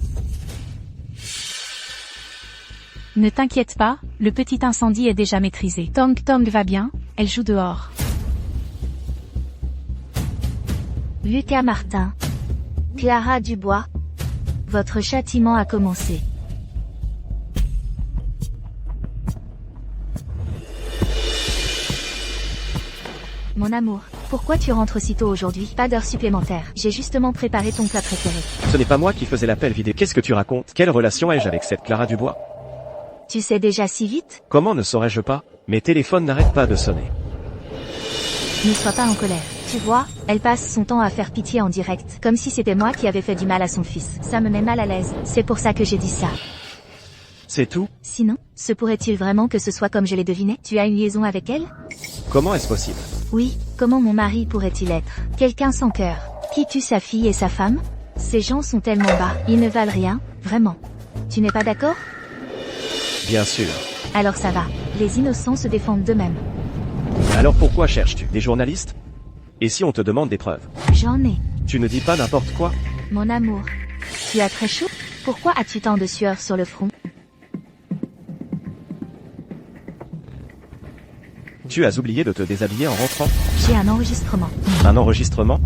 Ne t'inquiète pas, le petit incendie est déjà maîtrisé. Tong Tong va bien, elle joue dehors. Lucas Martin. Clara Dubois. Votre châtiment a commencé. Mon amour, pourquoi tu rentres aussitôt aujourd'hui? Pas d'heure supplémentaire. J'ai justement préparé ton plat préféré. Ce n'est pas moi qui faisais l'appel vidéo. Qu'est-ce que tu racontes? Quelle relation ai-je avec cette Clara Dubois? Tu sais déjà si vite? Comment ne saurais-je pas? Mes téléphones n'arrêtent pas de sonner. Ne sois pas en colère. Tu vois, elle passe son temps à faire pitié en direct, comme si c'était moi qui avais fait du mal à son fils. Ça me met mal à l'aise, c'est pour ça que j'ai dit ça. C'est tout? Sinon, se pourrait-il vraiment que ce soit comme je l'ai deviné? Tu as une liaison avec elle? Comment est-ce possible? Oui, comment mon mari pourrait-il être? Quelqu'un sans cœur, qui tue sa fille et sa femme? Ces gens sont tellement bas, ils ne valent rien, vraiment. Tu n'es pas d'accord? Bien sûr. Alors ça va, les innocents se défendent d'eux-mêmes. Alors pourquoi cherches-tu des journalistes? Et si on te demande des preuves? J'en ai. Tu ne dis pas n'importe quoi? Mon amour, tu as très chaud? Pourquoi as-tu tant de sueur sur le front? Tu as oublié de te déshabiller en rentrant? J'ai un enregistrement. Un enregistrement?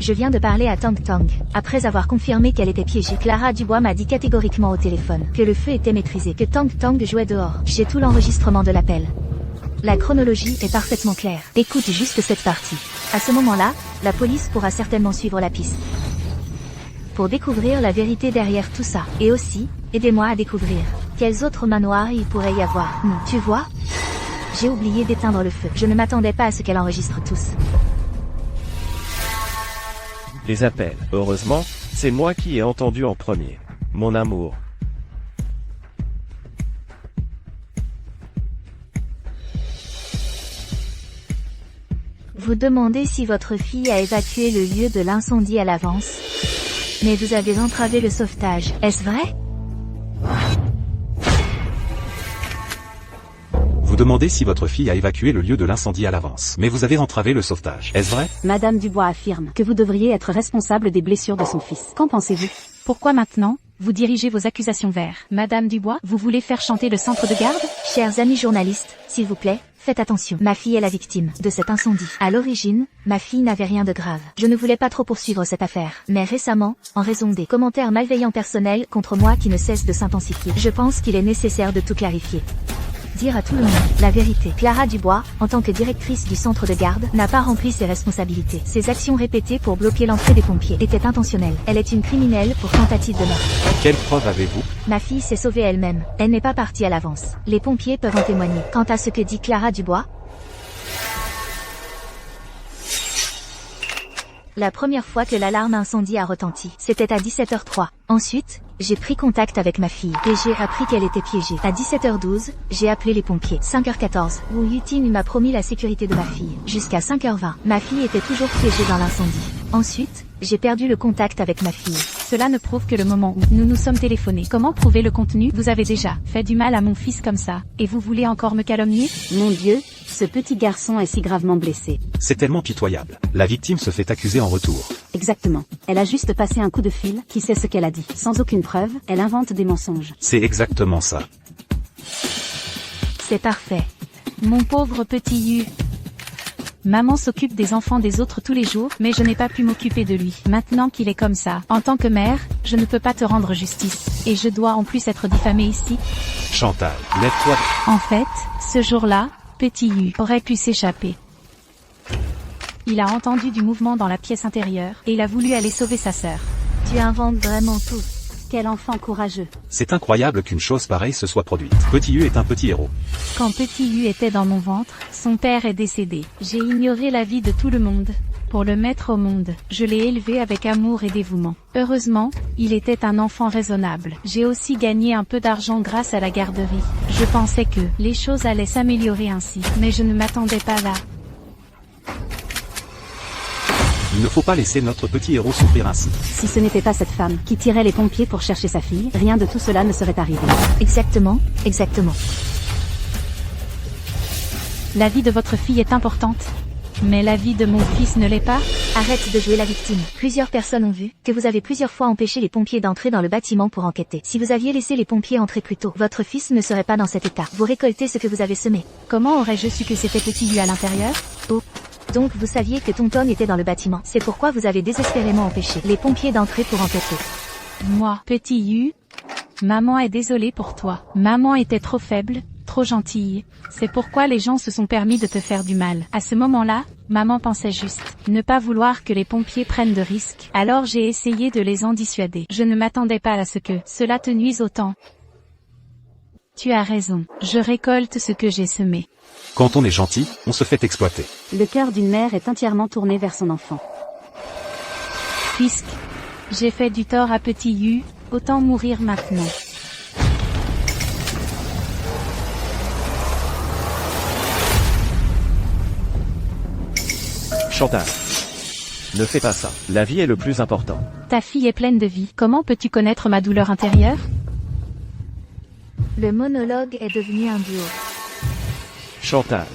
Je viens de parler à Tang Tang. Après avoir confirmé qu'elle était piégée, Clara Dubois m'a dit catégoriquement au téléphone que le feu était maîtrisé, que Tang Tang jouait dehors. J'ai tout l'enregistrement de l'appel. La chronologie est parfaitement claire. Écoute juste cette partie. À ce moment-là, la police pourra certainement suivre la piste. Pour découvrir la vérité derrière tout ça. Et aussi, aidez-moi à découvrir quels autres manoirs il pourrait y avoir. Tu vois? J'ai oublié d'éteindre le feu. Je ne m'attendais pas à ce qu'elle enregistre tous. Les appels. Heureusement, c'est moi qui ai entendu en premier. Mon amour. Vous demandez si votre fille a évacué le lieu de l'incendie à l'avance. Mais vous avez entravé le sauvetage. Est-ce vrai? Vous demandez si votre fille a évacué le lieu de l'incendie à l'avance. Mais vous avez entravé le sauvetage. Est-ce vrai? Madame Dubois affirme que vous devriez être responsable des blessures de son fils. Qu'en pensez-vous? Pourquoi maintenant, vous dirigez vos accusations vers Madame Dubois? Vous voulez faire chanter le centre de garde? Chers amis journalistes, s'il vous plaît, faites attention. Ma fille est la victime de cet incendie. À l'origine, ma fille n'avait rien de grave. Je ne voulais pas trop poursuivre cette affaire. Mais récemment, en raison des commentaires malveillants personnels contre moi qui ne cessent de s'intensifier, je pense qu'il est nécessaire de tout clarifier. Dire à tout le monde la vérité. Clara Dubois, en tant que directrice du centre de garde, n'a pas rempli ses responsabilités. Ses actions répétées pour bloquer l'entrée des pompiers étaient intentionnelles. Elle est une criminelle pour tentative de meurtre. Quelle preuve avez-vous? Ma fille s'est sauvée elle-même. Elle n'est pas partie à l'avance. Les pompiers peuvent en témoigner. Quant à ce que dit Clara Dubois, la première fois que l'alarme incendie a retenti, c'était à 17h03. Ensuite, j'ai pris contact avec ma fille et j'ai appris qu'elle était piégée. À 17h12, j'ai appelé les pompiers. 5h14, Wu Yutin m'a promis la sécurité de ma fille. Jusqu'à 5h20, ma fille était toujours piégée dans l'incendie. Ensuite, j'ai perdu le contact avec ma fille. Cela ne prouve que le moment où nous nous sommes téléphonés. Comment prouver le contenu? Vous avez déjà fait du mal à mon fils comme ça, et vous voulez encore me calomnier? Mon Dieu, ce petit garçon est si gravement blessé. C'est tellement pitoyable. La victime se fait accuser en retour. Exactement. Elle a juste passé un coup de fil, qui sait ce qu'elle a dit. Sans aucune preuve, elle invente des mensonges. C'est exactement ça. C'est parfait. Mon pauvre petit Yu. Maman s'occupe des enfants des autres tous les jours, mais je n'ai pas pu m'occuper de lui. Maintenant qu'il est comme ça, en tant que mère, je ne peux pas te rendre justice. Et je dois en plus être diffamée ici. Chantal, lève-toi. En fait, ce jour-là, petit Yu aurait pu s'échapper. Il a entendu du mouvement dans la pièce intérieure, et il a voulu aller sauver sa sœur. Tu inventes vraiment tout. Quel enfant courageux. C'est incroyable qu'une chose pareille se soit produite. Petit Yu est un petit héros. Quand petit Yu était dans mon ventre, son père est décédé. J'ai ignoré la vie de tout le monde pour le mettre au monde. Je l'ai élevé avec amour et dévouement. Heureusement, il était un enfant raisonnable. J'ai aussi gagné un peu d'argent grâce à la garderie. Je pensais que les choses allaient s'améliorer ainsi, mais je ne m'attendais pas là. Il ne faut pas laisser notre petit héros souffrir ainsi. Si ce n'était pas cette femme qui tirait les pompiers pour chercher sa fille, rien de tout cela ne serait arrivé. Exactement, exactement. La vie de votre fille est importante. Mais la vie de mon fils ne l'est pas. Arrête de jouer la victime. Plusieurs personnes ont vu que vous avez plusieurs fois empêché les pompiers d'entrer dans le bâtiment pour enquêter. Si vous aviez laissé les pompiers entrer plus tôt, votre fils ne serait pas dans cet état. Vous récoltez ce que vous avez semé. Comment aurais-je su que c'était petit Yu à l'intérieur? Oh. Donc vous saviez que Tonton était dans le bâtiment. C'est pourquoi vous avez désespérément empêché les pompiers d'entrer pour enquêter. Moi, petit Yu, maman est désolée pour toi. Maman était trop faible, trop gentille. C'est pourquoi les gens se sont permis de te faire du mal. À ce moment-là, maman pensait juste ne pas vouloir que les pompiers prennent de risques. Alors j'ai essayé de les en dissuader. Je ne m'attendais pas à ce que cela te nuise autant. Tu as raison. Je récolte ce que j'ai semé. Quand on est gentil, on se fait exploiter. Le cœur d'une mère est entièrement tourné vers son enfant. Puisque j'ai fait du tort à petit Yu, autant mourir maintenant. Chantal. Ne fais pas ça. La vie est le plus important. Ta fille est pleine de vie. Comment peux-tu connaître ma douleur intérieure? Le monologue est devenu un duo. Chantal.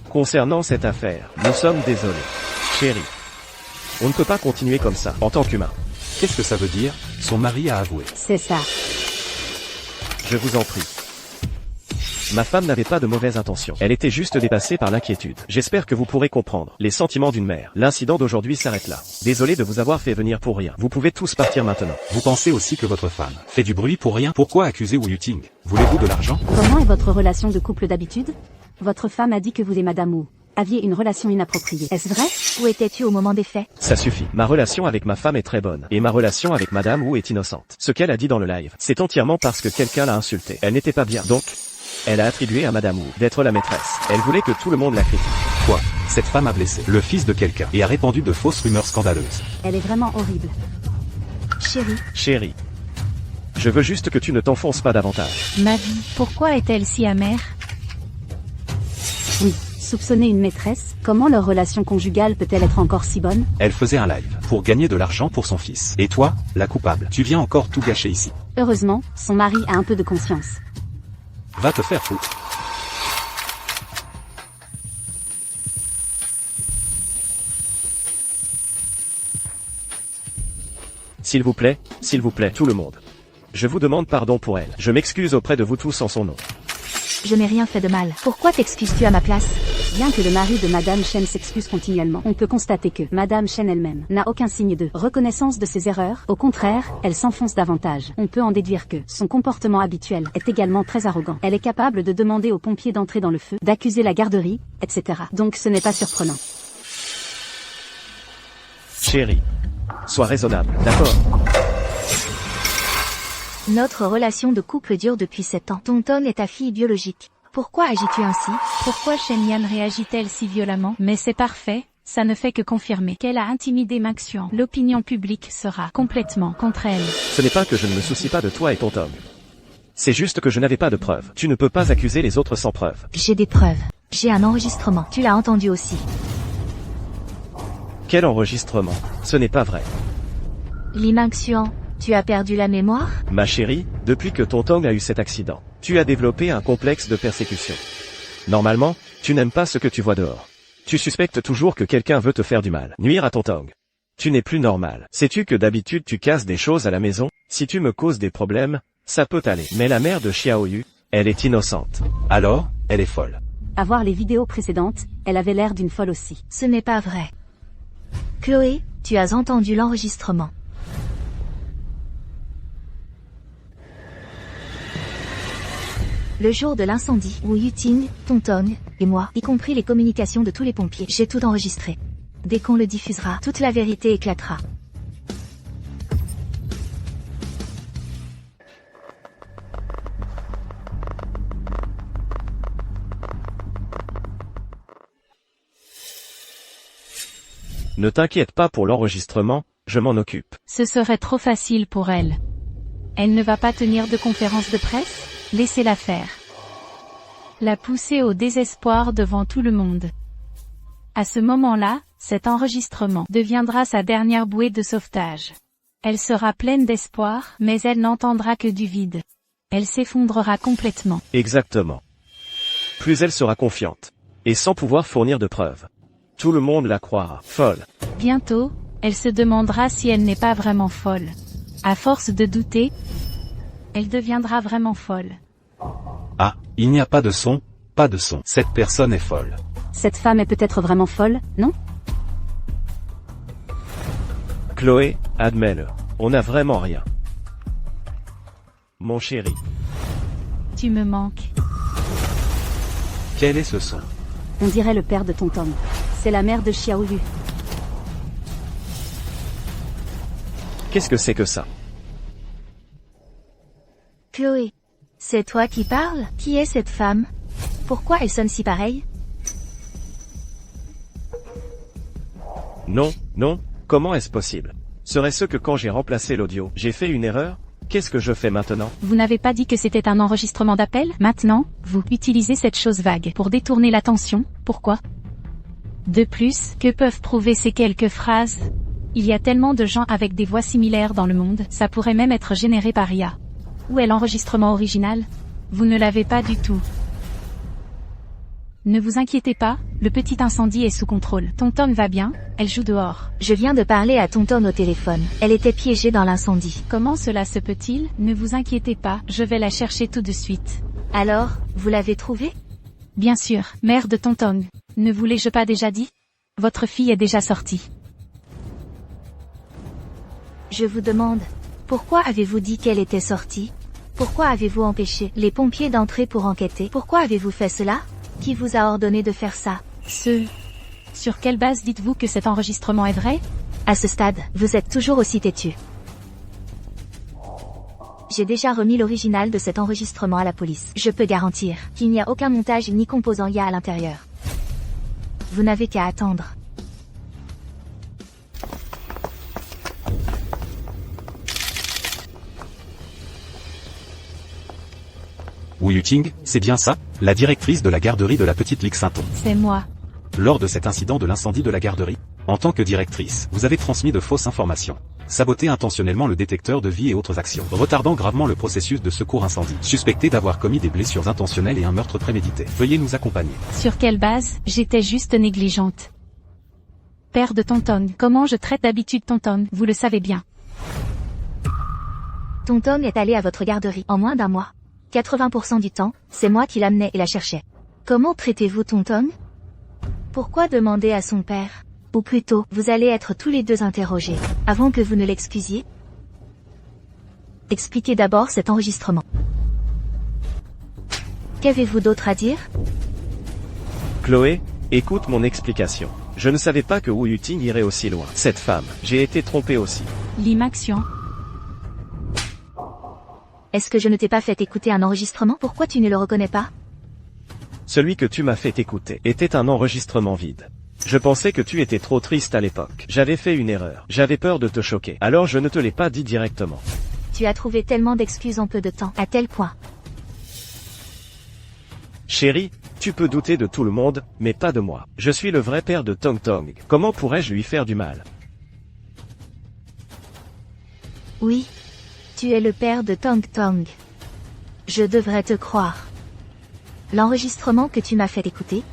Concernant cette affaire, nous sommes désolés. Chérie. On ne peut pas continuer comme ça, en tant qu'humain. Qu'est-ce que ça veut dire? Son mari a avoué. C'est ça. Je vous en prie. Ma femme n'avait pas de mauvaises intentions. Elle était juste dépassée par l'inquiétude. J'espère que vous pourrez comprendre les sentiments d'une mère. L'incident d'aujourd'hui s'arrête là. Désolé de vous avoir fait venir pour rien. Vous pouvez tous partir maintenant. Vous pensez aussi que votre femme fait du bruit pour rien? Pourquoi accuser Wu Yuting? Voulez-vous de l'argent? Comment est votre relation de couple d'habitude? Votre femme a dit que vous et Madame Wu aviez une relation inappropriée. Est-ce vrai? Où étais-tu au moment des faits? Ça suffit. Ma relation avec ma femme est très bonne. Et ma relation avec Madame Wu est innocente. Ce qu'elle a dit dans le live, c'est entièrement parce que quelqu'un l'a insultée. Elle n'était pas bien. Donc, elle a attribué à Madame Wu d'être la maîtresse. Elle voulait que tout le monde la critique. Quoi? Cette femme a blessé le fils de quelqu'un et a répandu de fausses rumeurs scandaleuses. Elle est vraiment horrible. Chérie. Je veux juste que tu ne t'enfonces pas davantage. Ma vie, pourquoi est-elle si amère? Oui, soupçonner une maîtresse, comment leur relation conjugale peut-elle être encore si bonne? Elle faisait un live pour gagner de l'argent pour son fils. Et toi, la coupable, tu viens encore tout gâcher ici. Heureusement, son mari a un peu de conscience. Va te faire foutre. S'il vous plaît, tout le monde. Je vous demande pardon pour elle. Je m'excuse auprès de vous tous en son nom. Je n'ai rien fait de mal. Pourquoi t'excuses-tu à ma place? Bien que le mari de Madame Chen s'excuse continuellement, on peut constater que Madame Chen elle-même n'a aucun signe de reconnaissance de ses erreurs. Au contraire, elle s'enfonce davantage. On peut en déduire que son comportement habituel est également très arrogant. Elle est capable de demander aux pompiers d'entrer dans le feu, d'accuser la garderie, etc. Donc ce n'est pas surprenant. Chérie. Sois raisonnable, d'accord? Notre relation de couple dure depuis 7 ans. Tonton est ta fille biologique. Pourquoi agis-tu ainsi? Pourquoi Shen Yan réagit-elle si violemment? Mais c'est parfait, ça ne fait que confirmer qu'elle a intimidé Maxuan. L'opinion publique sera complètement contre elle. Ce n'est pas que je ne me soucie pas de toi et ton Tom. C'est juste que je n'avais pas de preuves. Tu ne peux pas accuser les autres sans preuves. J'ai des preuves. J'ai un enregistrement. Tu l'as entendu aussi. Quel enregistrement? Ce n'est pas vrai. Li Maxuan, tu as perdu la mémoire? Ma chérie, depuis que ton Tong a eu cet accident, tu as développé un complexe de persécution. Normalement, tu n'aimes pas ce que tu vois dehors. Tu suspectes toujours que quelqu'un veut te faire du mal, nuire à ton Tong. Tu n'es plus normal. Sais-tu que d'habitude tu casses des choses à la maison? Si tu me causes des problèmes, ça peut aller. Mais la mère de Xiaoyu, elle est innocente. Alors, elle est folle. À voir les vidéos précédentes, elle avait l'air d'une folle aussi. Ce n'est pas vrai. Chloé, tu as entendu l'enregistrement. Le jour de l'incendie, Wu Yuting, Tonton, et moi, y compris les communications de tous les pompiers, j'ai tout enregistré. Dès qu'on le diffusera, toute la vérité éclatera. Ne t'inquiète pas pour l'enregistrement, je m'en occupe. Ce serait trop facile pour elle. Elle ne va pas tenir de conférence de presse? Laissez-la faire. La pousser au désespoir devant tout le monde. À ce moment-là, Cet enregistrement deviendra sa dernière bouée de sauvetage. Elle sera pleine d'espoir, mais elle n'entendra que du vide. Elle s'effondrera complètement. Exactement. Plus elle sera confiante. Et sans pouvoir fournir de preuves. Tout le monde la croira folle. Bientôt, elle se demandera si elle n'est pas vraiment folle. À force de douter, elle deviendra vraiment folle. Ah, il n'y a pas de son, pas de son. Cette personne est folle. Cette femme est peut-être vraiment folle, non? Chloé, admets-le. On n'a vraiment rien. Mon chéri. Tu me manques. Quel est ce son? On dirait le père de ton Tom. C'est la mère de Xiaoyu. Qu'est-ce que c'est que ça? Chloé, c'est toi qui parles? Qui est cette femme? Pourquoi elle sonne si pareille? Non, non, comment est-ce possible? Serait-ce que quand j'ai remplacé l'audio, j'ai fait une erreur? Qu'est-ce que je fais maintenant? Vous n'avez pas dit que c'était un enregistrement d'appel? Maintenant, vous utilisez cette chose vague pour détourner l'attention. Pourquoi? De plus, que peuvent prouver ces quelques phrases? Il y a tellement de gens avec des voix similaires dans le monde, ça pourrait même être généré par IA. Où est l'enregistrement original? Vous ne l'avez pas du tout. Ne vous inquiétez pas, le petit incendie est sous contrôle. Ton Tom va bien, elle joue dehors. Je viens de parler à Tonton au téléphone. Elle était piégée dans l'incendie. Comment cela se peut-il? Ne vous inquiétez pas, je vais la chercher tout de suite. Alors, vous l'avez trouvée? Bien sûr, mère de Tonton. Ne vous l'ai-je pas déjà dit? Votre fille est déjà sortie. Je vous demande, pourquoi avez-vous dit qu'elle était sortie? Pourquoi avez-vous empêché les pompiers d'entrer pour enquêter? Pourquoi avez-vous fait cela? Qui vous a ordonné de faire ça? Sur quelle base dites-vous que cet enregistrement est vrai? À ce stade, vous êtes toujours aussi têtu. J'ai déjà remis l'original de cet enregistrement à la police. Je peux garantir qu'il n'y a aucun montage ni composant IA à l'intérieur. Vous n'avez qu'à attendre. Wu Yuting, c'est bien ça? La directrice de la garderie de la petite Ligue Saint-On. C'est moi. Lors de cet incident de l'incendie de la garderie, en tant que directrice, vous avez transmis de fausses informations. Saboté intentionnellement le détecteur de vie et autres actions, retardant gravement le processus de secours incendie, suspecté d'avoir commis des blessures intentionnelles et un meurtre prémédité. Veuillez nous accompagner. Sur quelle base? J'étais juste négligente. Père de Tonton, comment je traite d'habitude Tonton, vous le savez bien. Tonton est allé à votre garderie en moins d'un mois. 80% du temps, c'est moi qui l'amenais et la cherchais. Comment traitez-vous Tonton? Pourquoi demander à son père? Ou plutôt, vous allez être tous les deux interrogés, avant que vous ne l'excusiez? Expliquez d'abord cet enregistrement. Qu'avez-vous d'autre à dire? Chloé, écoute mon explication. Je ne savais pas que Wu Yuting irait aussi loin. Cette femme, j'ai été trompé aussi. Limaxion. Est-ce que je ne t'ai pas fait écouter un enregistrement? Pourquoi tu ne le reconnais pas? Celui que tu m'as fait écouter était un enregistrement vide. Je pensais que tu étais trop triste à l'époque. J'avais fait une erreur. J'avais peur de te choquer. Alors je ne te l'ai pas dit directement. Tu as trouvé tellement d'excuses en peu de temps, à tel point. Chérie, tu peux douter de tout le monde, mais pas de moi. Je suis le vrai père de Tong Tong. Comment pourrais-je lui faire du mal? Oui. Tu es le père de Tong Tong. Je devrais te croire. L'enregistrement que tu m'as fait écouter?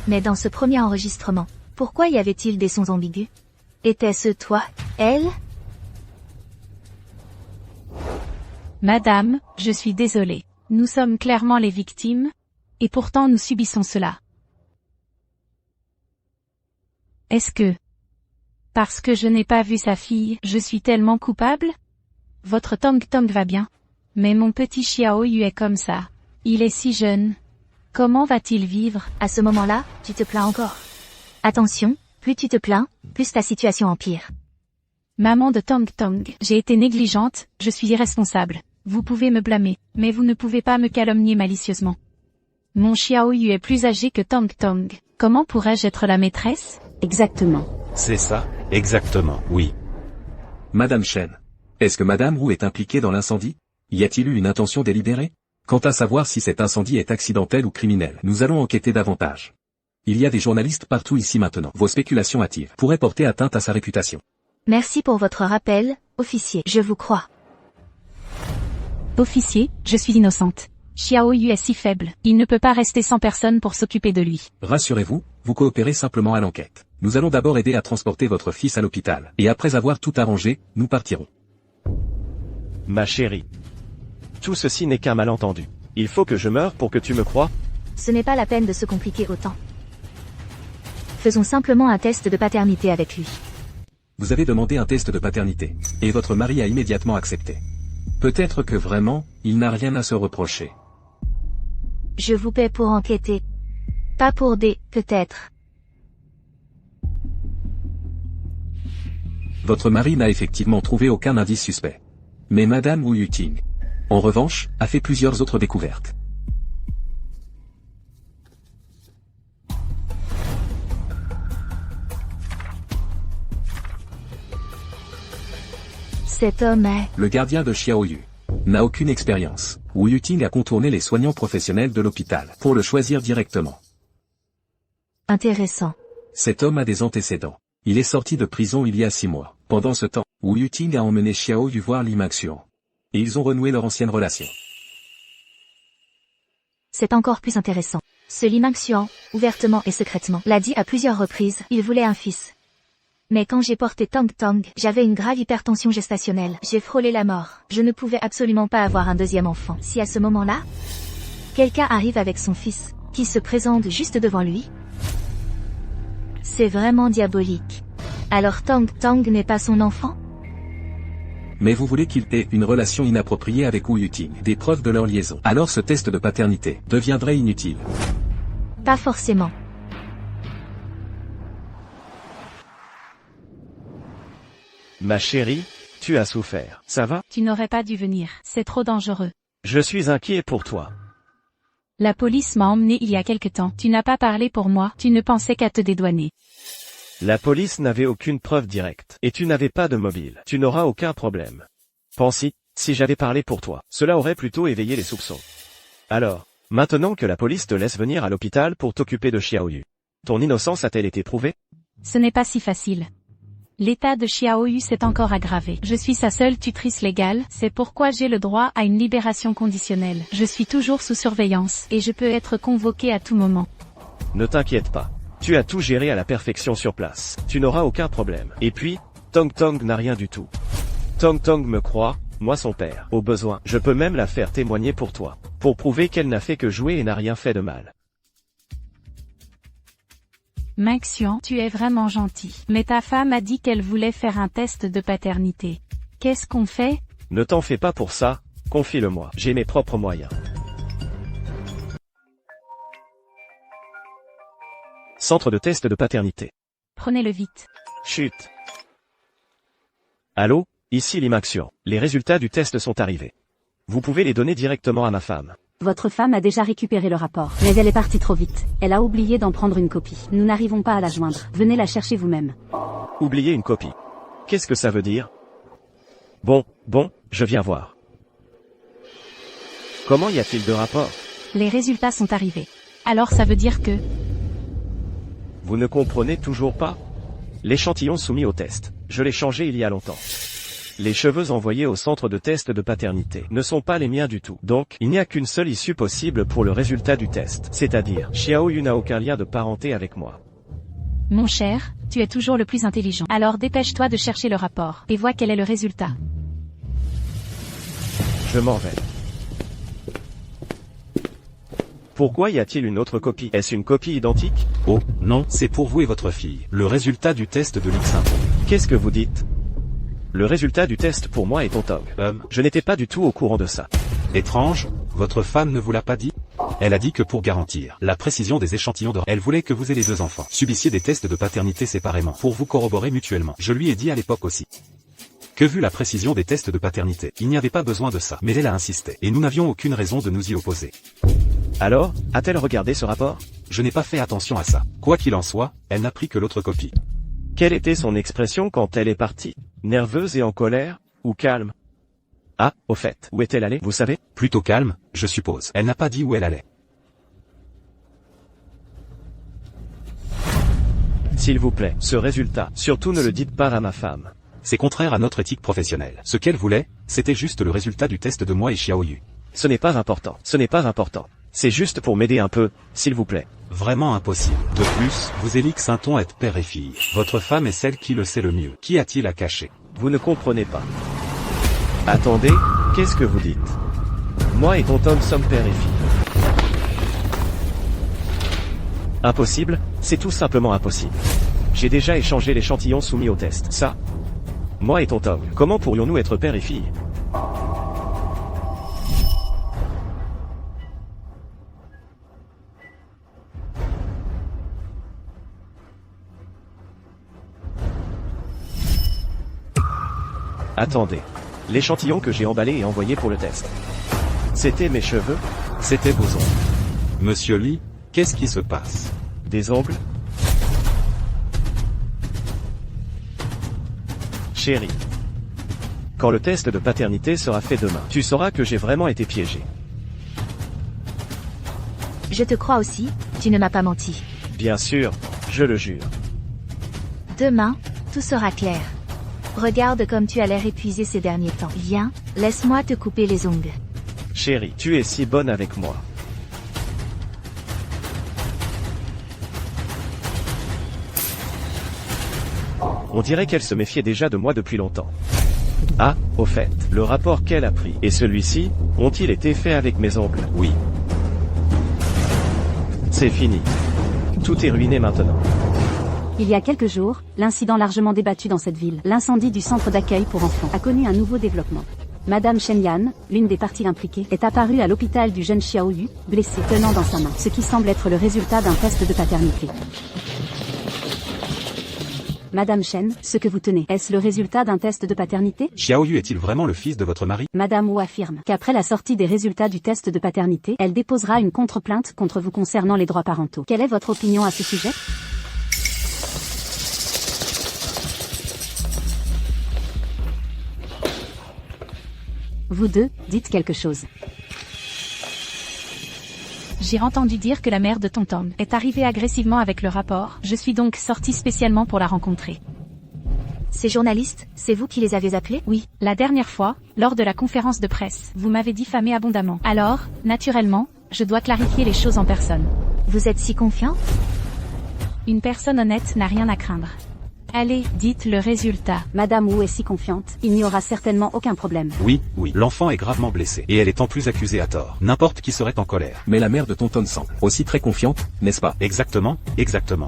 Mais dans ce premier enregistrement, pourquoi y avait-il des sons ambigus? Était-ce toi, elle? Madame, je suis désolée. Nous sommes clairement les victimes, et pourtant nous subissons cela. Est-ce que, parce que je n'ai pas vu sa fille, je suis tellement coupable? Votre Tong Tong va bien. Mais mon petit Xiaoyu est comme ça. Il est si jeune. Comment va-t-il vivre? À ce moment-là, tu te plains encore. Attention, plus tu te plains, plus ta situation empire. Maman de Tong Tong, j'ai été négligente, je suis irresponsable. Vous pouvez me blâmer, mais vous ne pouvez pas me calomnier malicieusement. Mon Xiaoyu est plus âgé que Tong Tong. Comment pourrais-je être la maîtresse? Exactement. C'est ça, exactement, oui. Madame Chen. Est-ce que Madame Wu est impliquée dans l'incendie? Y a-t-il eu une intention délibérée? Quant à savoir si cet incendie est accidentel ou criminel, nous allons enquêter davantage. Il y a des journalistes partout ici maintenant. Vos spéculations hâtives pourraient porter atteinte à sa réputation. Merci pour votre rappel, officier. Je vous crois. Officier, je suis innocente. Xiao Yu est si faible, il ne peut pas rester sans personne pour s'occuper de lui. Rassurez-vous, vous coopérez simplement à l'enquête. Nous allons d'abord aider à transporter votre fils à l'hôpital, et après avoir tout arrangé, nous partirons. Ma chérie. Tout ceci n'est qu'un malentendu. Il faut que je meure pour que tu me crois? Ce n'est pas la peine de se compliquer autant. Faisons simplement un test de paternité avec lui. Vous avez demandé un test de paternité, et votre mari a immédiatement accepté. Peut-être que vraiment, il n'a rien à se reprocher. Je vous paie pour enquêter. Pas pour des « peut-être ». Votre mari n'a effectivement trouvé aucun indice suspect. Mais Madame Wu Yuting, en revanche, a fait plusieurs autres découvertes. Cet homme est... Le gardien de Xiao Yu n'a aucune expérience. Wu Yuting a contourné les soignants professionnels de l'hôpital pour le choisir directement. intéressant. Cet homme a des antécédents. Il est sorti de prison il y a 6 mois. Pendant ce temps, Wu Yuting a emmené Xiao Yu voir Li Maxiuan. Et ils ont renoué leur ancienne relation. C'est encore plus intéressant. Ce Li Maxiuan, ouvertement et secrètement, l'a dit à plusieurs reprises, il voulait un fils. Mais quand j'ai porté Tang Tang, j'avais une grave hypertension gestationnelle. J'ai frôlé la mort. Je ne pouvais absolument pas avoir un deuxième enfant. Si à ce moment-là, quelqu'un arrive avec son fils, qui se présente juste devant lui, c'est vraiment diabolique. Alors Tang Tang n'est pas son enfant? Mais vous voulez qu'il ait une relation inappropriée avec Wu Yuting, des preuves de leur liaison. Alors ce test de paternité deviendrait inutile. Pas forcément. Ma chérie, tu as souffert. Ça va? Tu n'aurais pas dû venir, c'est trop dangereux. Je suis inquiet pour toi. La police m'a emmené il y a quelque temps. Tu n'as pas parlé pour moi, tu ne pensais qu'à te dédouaner. La police n'avait aucune preuve directe. Et tu n'avais pas de mobile. Tu n'auras aucun problème. Pense-y, si j'avais parlé pour toi, cela aurait plutôt éveillé les soupçons. Alors, maintenant que la police te laisse venir à l'hôpital pour t'occuper de Xiao Yu, ton innocence a-t-elle été prouvée? Ce n'est pas si facile. L'état de Xiao Yu s'est encore aggravé. Je suis sa seule tutrice légale, c'est pourquoi j'ai le droit à une libération conditionnelle. Je suis toujours sous surveillance, et je peux être convoqué à tout moment. Ne t'inquiète pas. Tu as tout géré à la perfection sur place. Tu n'auras aucun problème. Et puis, Tong Tong n'a rien du tout. Tong Tong me croit, moi son père. Au besoin, je peux même la faire témoigner pour toi, pour prouver qu'elle n'a fait que jouer et n'a rien fait de mal. Maxiuan, tu es vraiment gentil. Mais ta femme a dit qu'elle voulait faire un test de paternité. Qu'est-ce qu'on fait? Ne t'en fais pas pour ça, confie-le-moi. J'ai mes propres moyens. Centre de test de paternité. Prenez-le vite. Chut. Allô, ici Li Maxiuan. Les résultats du test sont arrivés. Vous pouvez les donner directement à ma femme. Votre femme a déjà récupéré le rapport, mais elle est partie trop vite. Elle a oublié d'en prendre une copie. Nous n'arrivons pas à la joindre. Venez la chercher vous-même. Oubliez une copie. Qu'est-ce que ça veut dire? Bon, je viens voir. Comment y a-t-il de rapport? Les résultats sont arrivés. Alors ça veut dire que... Vous ne comprenez toujours pas? L'échantillon soumis au test, je l'ai changé il y a longtemps. Les cheveux envoyés au centre de test de paternité ne sont pas les miens du tout. Donc, il n'y a qu'une seule issue possible pour le résultat du test. C'est-à-dire, Xiao Yu n'a aucun lien de parenté avec moi. Mon cher, tu es toujours le plus intelligent. Alors dépêche-toi de chercher le rapport, et vois quel est le résultat. Je m'en vais. Pourquoi y a-t-il une autre copie? Est-ce une copie identique? Oh, non, c'est pour vous et votre fille. Le résultat du test de l'X syndrome. Qu'est-ce que vous dites? Le résultat du test pour moi est Tong Tong. Je n'étais pas du tout au courant de ça. Étrange, votre femme ne vous l'a pas dit? Elle a dit que pour garantir la précision des échantillons elle voulait que vous et les 2 enfants subissiez des tests de paternité séparément pour vous corroborer mutuellement. Je lui ai dit à l'époque aussi que vu la précision des tests de paternité, il n'y avait pas besoin de ça. Mais elle a insisté, et nous n'avions aucune raison de nous y opposer. Alors, a-t-elle regardé ce rapport? Je n'ai pas fait attention à ça. Quoi qu'il en soit, elle n'a pris que l'autre copie. Quelle était son expression quand elle est partie? Nerveuse et en colère, ou calme? Ah, au fait, où est-elle allée, vous savez? Plutôt calme, je suppose. Elle n'a pas dit où elle allait. S'il vous plaît, ce résultat, surtout ne le dites pas à ma femme. C'est contraire à notre éthique professionnelle. Ce qu'elle voulait, c'était juste le résultat du test de moi et Xiaoyu. Ce n'est pas important, ce n'est pas important. C'est juste pour m'aider un peu, s'il vous plaît. Vraiment impossible. De plus, vous et Sainton êtes père et fille. Votre femme est celle qui le sait le mieux. Qu'y a-t-il à cacher? Vous ne comprenez pas. Attendez, qu'est-ce que vous dites? Moi et Tonton sommes père et fille. Impossible, c'est tout simplement impossible. J'ai déjà échangé l'échantillon soumis au test. Ça, moi et Tonton, comment pourrions-nous être père et fille? Attendez. L'échantillon que j'ai emballé et envoyé pour le test. C'était mes cheveux? C'était vos ongles. Monsieur Lee, qu'est-ce qui se passe? Des ongles? Chérie. Quand le test de paternité sera fait demain, tu sauras que j'ai vraiment été piégé. Je te crois aussi, tu ne m'as pas menti. Bien sûr, je le jure. Demain, tout sera clair. Regarde comme tu as l'air épuisé ces derniers temps. Viens, laisse-moi te couper les ongles. Chérie, tu es si bonne avec moi. On dirait qu'elle se méfiait déjà de moi depuis longtemps. Ah, au fait, le rapport qu'elle a pris et celui-ci, ont-ils été faits avec mes ongles? Oui. C'est fini. Tout est ruiné maintenant. Il y a quelques jours, l'incident largement débattu dans cette ville, l'incendie du centre d'accueil pour enfants, a connu un nouveau développement. Madame Shen Yan, l'une des parties impliquées, est apparue à l'hôpital du jeune Xiaoyu, blessé, tenant dans sa main, ce qui semble être le résultat d'un test de paternité. Madame Shen, ce que vous tenez, est-ce le résultat d'un test de paternité? Xiaoyu est-il vraiment le fils de votre mari? Madame Wu affirme qu'après la sortie des résultats du test de paternité, elle déposera une contre-plainte contre vous concernant les droits parentaux. Quelle est votre opinion à ce sujet? Vous deux, dites quelque chose. J'ai entendu dire que la mère de Tonton est arrivée agressivement avec le rapport. Je suis donc sortie spécialement pour la rencontrer. Ces journalistes, c'est vous qui les avez appelés? Oui, la dernière fois, lors de la conférence de presse, vous m'avez diffamé abondamment. Alors, naturellement, je dois clarifier les choses en personne. Vous êtes si confiant? Une personne honnête n'a rien à craindre. Allez, dites le résultat. Madame Wu est si confiante, il n'y aura certainement aucun problème. Oui, l'enfant est gravement blessé, et elle est en plus accusée à tort. N'importe qui serait en colère. Mais la mère de Tonton semble aussi très confiante, n'est-ce pas? Exactement.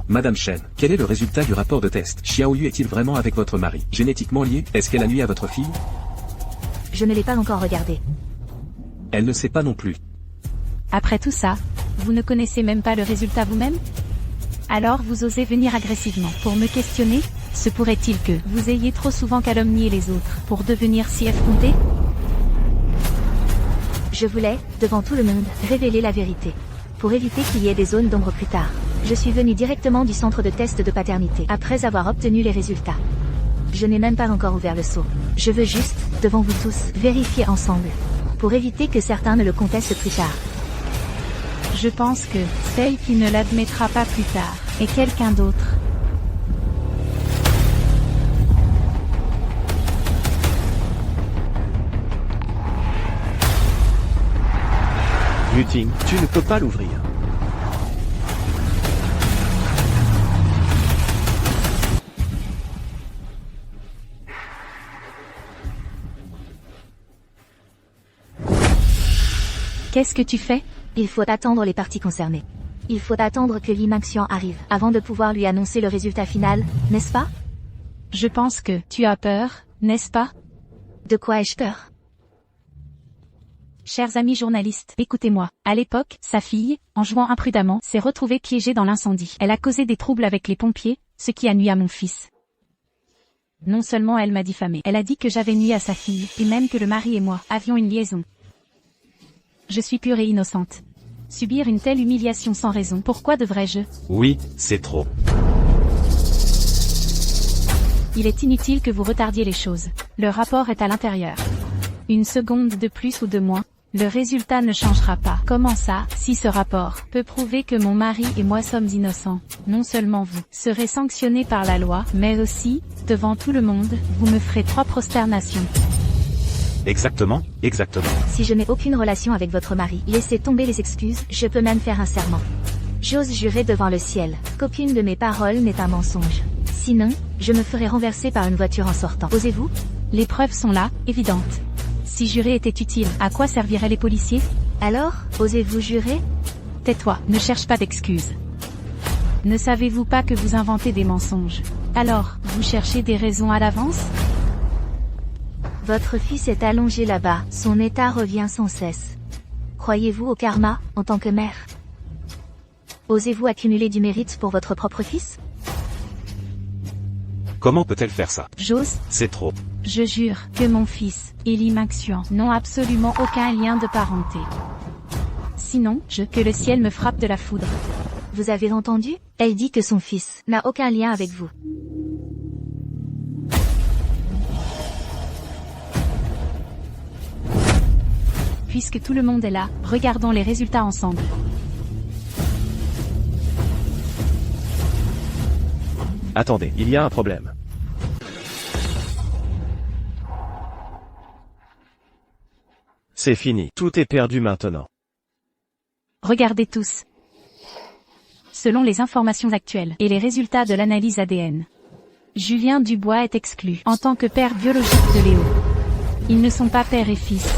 Madame Shen, quel est le résultat du rapport de test? Xiaoyu est-il vraiment avec votre mari? Génétiquement lié? Est-ce qu'elle a nuit à votre fille? Je ne l'ai pas encore regardé. Elle ne sait pas non plus. Après tout ça, vous ne connaissez même pas le résultat vous-même? Alors vous osez venir agressivement pour me questionner? Se pourrait-il que vous ayez trop souvent calomnié les autres pour devenir si effronté? Je voulais, devant tout le monde, révéler la vérité. Pour éviter qu'il y ait des zones d'ombre plus tard. Je suis venue directement du centre de test de paternité, après avoir obtenu les résultats. Je n'ai même pas encore ouvert le seau. Je veux juste, devant vous tous, vérifier ensemble. Pour éviter que certains ne le contestent plus tard. Je pense que celle qui ne l'admettra pas plus tard est quelqu'un d'autre. Muting, tu ne peux pas l'ouvrir. Qu'est-ce que tu fais? Il faut attendre les parties concernées. Il faut attendre que Li Mingxian arrive, avant de pouvoir lui annoncer le résultat final, n'est-ce pas? Je pense que tu as peur, n'est-ce pas? De quoi ai-je peur? Chers amis journalistes, écoutez-moi. À l'époque, sa fille, en jouant imprudemment, s'est retrouvée piégée dans l'incendie. Elle a causé des troubles avec les pompiers, ce qui a nui à mon fils. Non seulement elle m'a diffamé, elle a dit que j'avais nui à sa fille, et même que le mari et moi avions une liaison. Je suis pure et innocente. Subir une telle humiliation sans raison, pourquoi devrais-je? Oui, c'est trop. Il est inutile que vous retardiez les choses. Le rapport est à l'intérieur. Une seconde de plus ou de moins, le résultat ne changera pas. Comment ça, si ce rapport peut prouver que mon mari et moi sommes innocents? Non seulement vous serez sanctionné par la loi, mais aussi, devant tout le monde, vous me ferez 3 prosternations. Exactement, exactement. Si je n'ai aucune relation avec votre mari, laissez tomber les excuses, je peux même faire un serment. J'ose jurer devant le ciel, qu'aucune de mes paroles n'est un mensonge. Sinon, je me ferai renverser par une voiture en sortant. Osez-vous? Les preuves sont là, évidentes. Si jurer était utile, à quoi serviraient les policiers? Alors, osez-vous jurer? Tais-toi, ne cherche pas d'excuses. Ne savez-vous pas que vous inventez des mensonges? Alors, vous cherchez des raisons à l'avance? Votre fils est allongé là-bas, son état revient sans cesse. Croyez-vous au karma, en tant que mère? Osez-vous accumuler du mérite pour votre propre fils? Comment peut-elle faire ça? J'ose. C'est trop. Je jure que mon fils et Limaxian n'ont absolument aucun lien de parenté. Sinon, que le ciel me frappe de la foudre. Vous avez entendu? Elle dit que son fils n'a aucun lien avec vous. Puisque tout le monde est là, regardons les résultats ensemble. Attendez, il y a un problème. C'est fini, tout est perdu maintenant. Regardez tous. Selon les informations actuelles et les résultats de l'analyse ADN, Julien Dubois est exclu en tant que père biologique de Léo. Ils ne sont pas père et fils.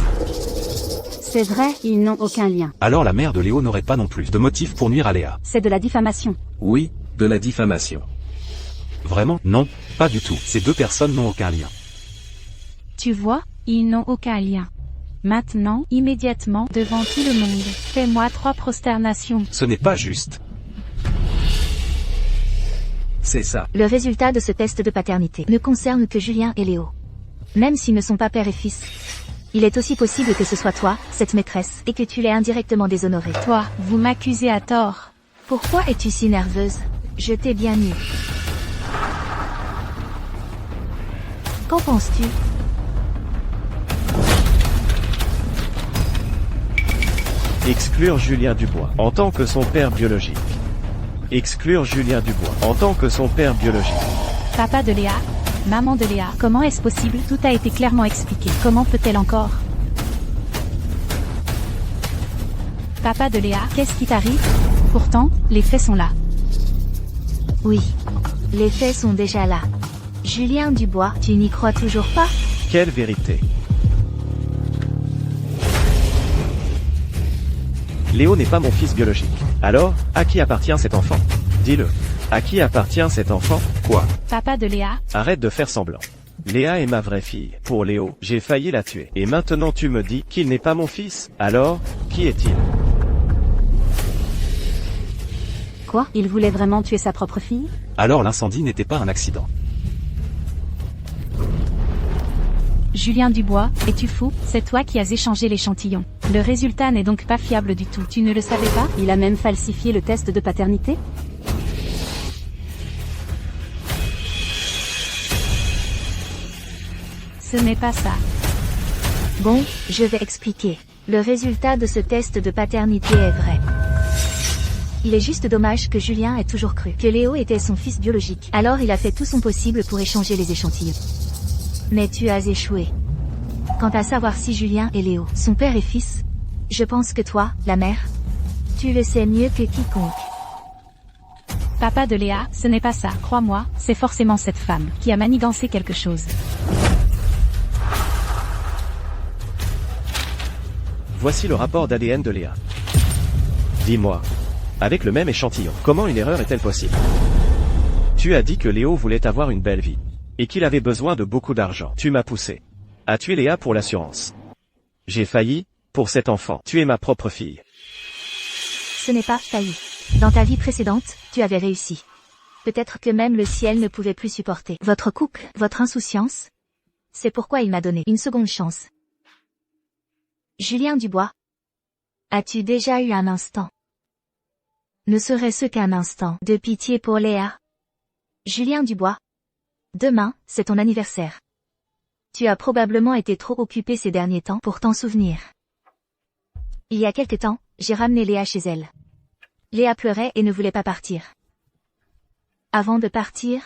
C'est vrai, ils n'ont aucun lien. Alors la mère de Léo n'aurait pas non plus de motif pour nuire à Léa. C'est de la diffamation. Oui, de la diffamation. Vraiment? Non, pas du tout. Ces 2 personnes n'ont aucun lien. Tu vois, ils n'ont aucun lien. Maintenant, immédiatement, devant tout le monde, fais-moi 3 prosternations. Ce n'est pas juste. C'est ça. Le résultat de ce test de paternité ne concerne que Julien et Léo. Même s'ils ne sont pas père et fils. Il est aussi possible que ce soit toi, cette maîtresse, et que tu l'aies indirectement déshonorée. Toi, vous m'accusez à tort. Pourquoi es-tu si nerveuse? Je t'ai bien eu. Qu'en penses-tu? Exclure Julien Dubois en tant que son père biologique. Exclure Julien Dubois en tant que son père biologique. Papa de Léa, maman de Léa, comment est-ce possible? Tout a été clairement expliqué. Comment peut-elle encore? Papa de Léa, qu'est-ce qui t'arrive? Pourtant, les faits sont là. Oui. Les faits sont déjà là. Julien Dubois, tu n'y crois toujours pas? Quelle vérité? Léo n'est pas mon fils biologique. Alors, à qui appartient cet enfant? Dis-le. À qui appartient cet enfant? Quoi? Papa de Léa, Arrête de faire semblant. Léa est ma vraie fille. Pour Léo, j'ai failli la tuer. Et maintenant tu me dis qu'il n'est pas mon fils. Alors, qui est-il? Quoi? Il voulait vraiment tuer sa propre fille? Alors l'incendie n'était pas un accident. Julien Dubois, es-tu fou? C'est toi qui as échangé l'échantillon. Le résultat n'est donc pas fiable du tout. Tu ne le savais pas? Il a même falsifié le test de paternité? Ce n'est pas ça. Bon, je vais expliquer. Le résultat de ce test de paternité est vrai. Il est juste dommage que Julien ait toujours cru que Léo était son fils biologique. Alors il a fait tout son possible pour échanger les échantillons. Mais tu as échoué. Quant à savoir si Julien et Léo sont père et fils, je pense que toi, la mère, tu le sais mieux que quiconque. Papa de Léa, ce n'est pas ça. Crois-moi, c'est forcément cette femme qui a manigancé quelque chose. Voici le rapport d'ADN de Léa. Dis-moi, avec le même échantillon, comment une erreur est-elle possible? Tu as dit que Léo voulait avoir une belle vie. Et qu'il avait besoin de beaucoup d'argent. Tu m'as poussé à tuer Léa pour l'assurance. J'ai failli, pour cet enfant, tuer ma propre fille. Ce n'est pas failli. Dans ta vie précédente, tu avais réussi. Peut-être que même le ciel ne pouvait plus supporter votre couple, votre insouciance. C'est pourquoi il m'a donné une seconde chance. Julien Dubois, as-tu déjà eu un instant? Ne serait-ce qu'un instant de pitié pour Léa? Julien Dubois, demain, c'est ton anniversaire. Tu as probablement été trop occupé ces derniers temps pour t'en souvenir. Il y a quelque temps, j'ai ramené Léa chez elle. Léa pleurait et ne voulait pas partir. Avant de partir,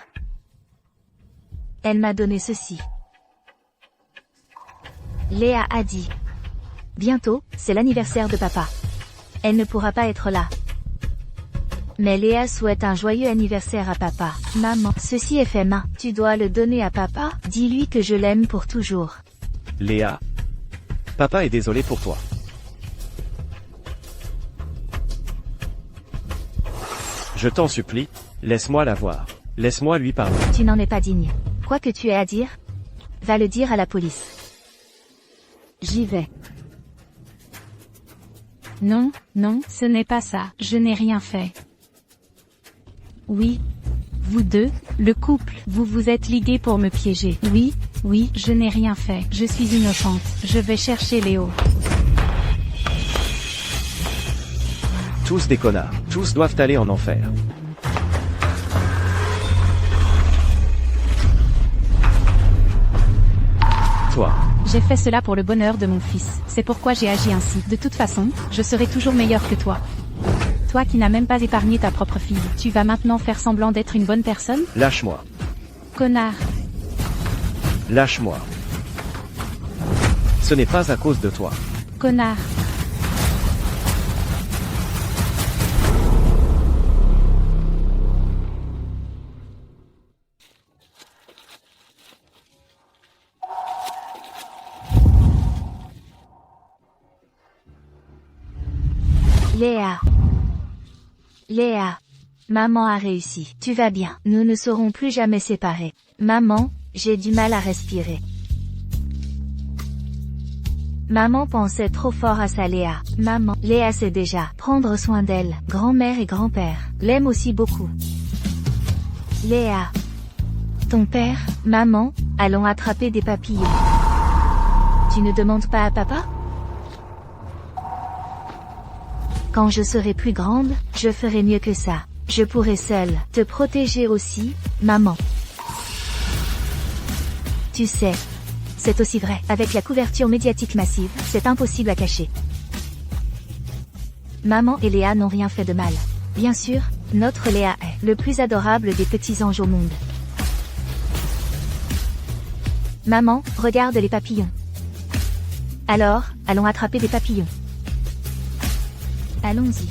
elle m'a donné ceci. Léa a dit: bientôt, c'est l'anniversaire de papa. Elle ne pourra pas être là. Mais Léa souhaite un joyeux anniversaire à papa. Maman, ceci est fait main. Tu dois le donner à papa. Dis-lui que je l'aime pour toujours. Léa. Papa est désolé pour toi. Je t'en supplie, laisse-moi la voir. Laisse-moi lui parler. Tu n'en es pas digne. Quoi que tu aies à dire, va le dire à la police. J'y vais. Non, non, ce n'est pas ça. Je n'ai rien fait. Oui. Vous deux, le couple, vous vous êtes ligués pour me piéger. Oui, oui, je n'ai rien fait. Je suis innocente. Je vais chercher Léo. Tous des connards. Tous doivent aller en enfer. Toi. J'ai fait cela pour le bonheur de mon fils. C'est pourquoi j'ai agi ainsi. De toute façon, je serai toujours meilleur que toi. Toi qui n'as même pas épargné ta propre fille. Tu vas maintenant faire semblant d'être une bonne personne? Lâche-moi. Connard. Lâche-moi. Ce n'est pas à cause de toi. Connard. Léa. Léa. Maman a réussi. Tu vas bien. Nous ne serons plus jamais séparés. Maman, j'ai du mal à respirer. Maman pensait trop fort à sa Léa. Maman, Léa sait déjà prendre soin d'elle. Grand-mère et grand-père l'aiment aussi beaucoup. Léa. Ton père, maman, allons attraper des papillons. Tu ne demandes pas à papa? Quand je serai plus grande, je ferai mieux que ça. Je pourrai seule te protéger aussi, maman. Tu sais, c'est aussi vrai. Avec la couverture médiatique massive, c'est impossible à cacher. Maman et Léa n'ont rien fait de mal. Bien sûr, notre Léa est le plus adorable des petits anges au monde. Maman, regarde les papillons. Alors, allons attraper des papillons. Allons-y.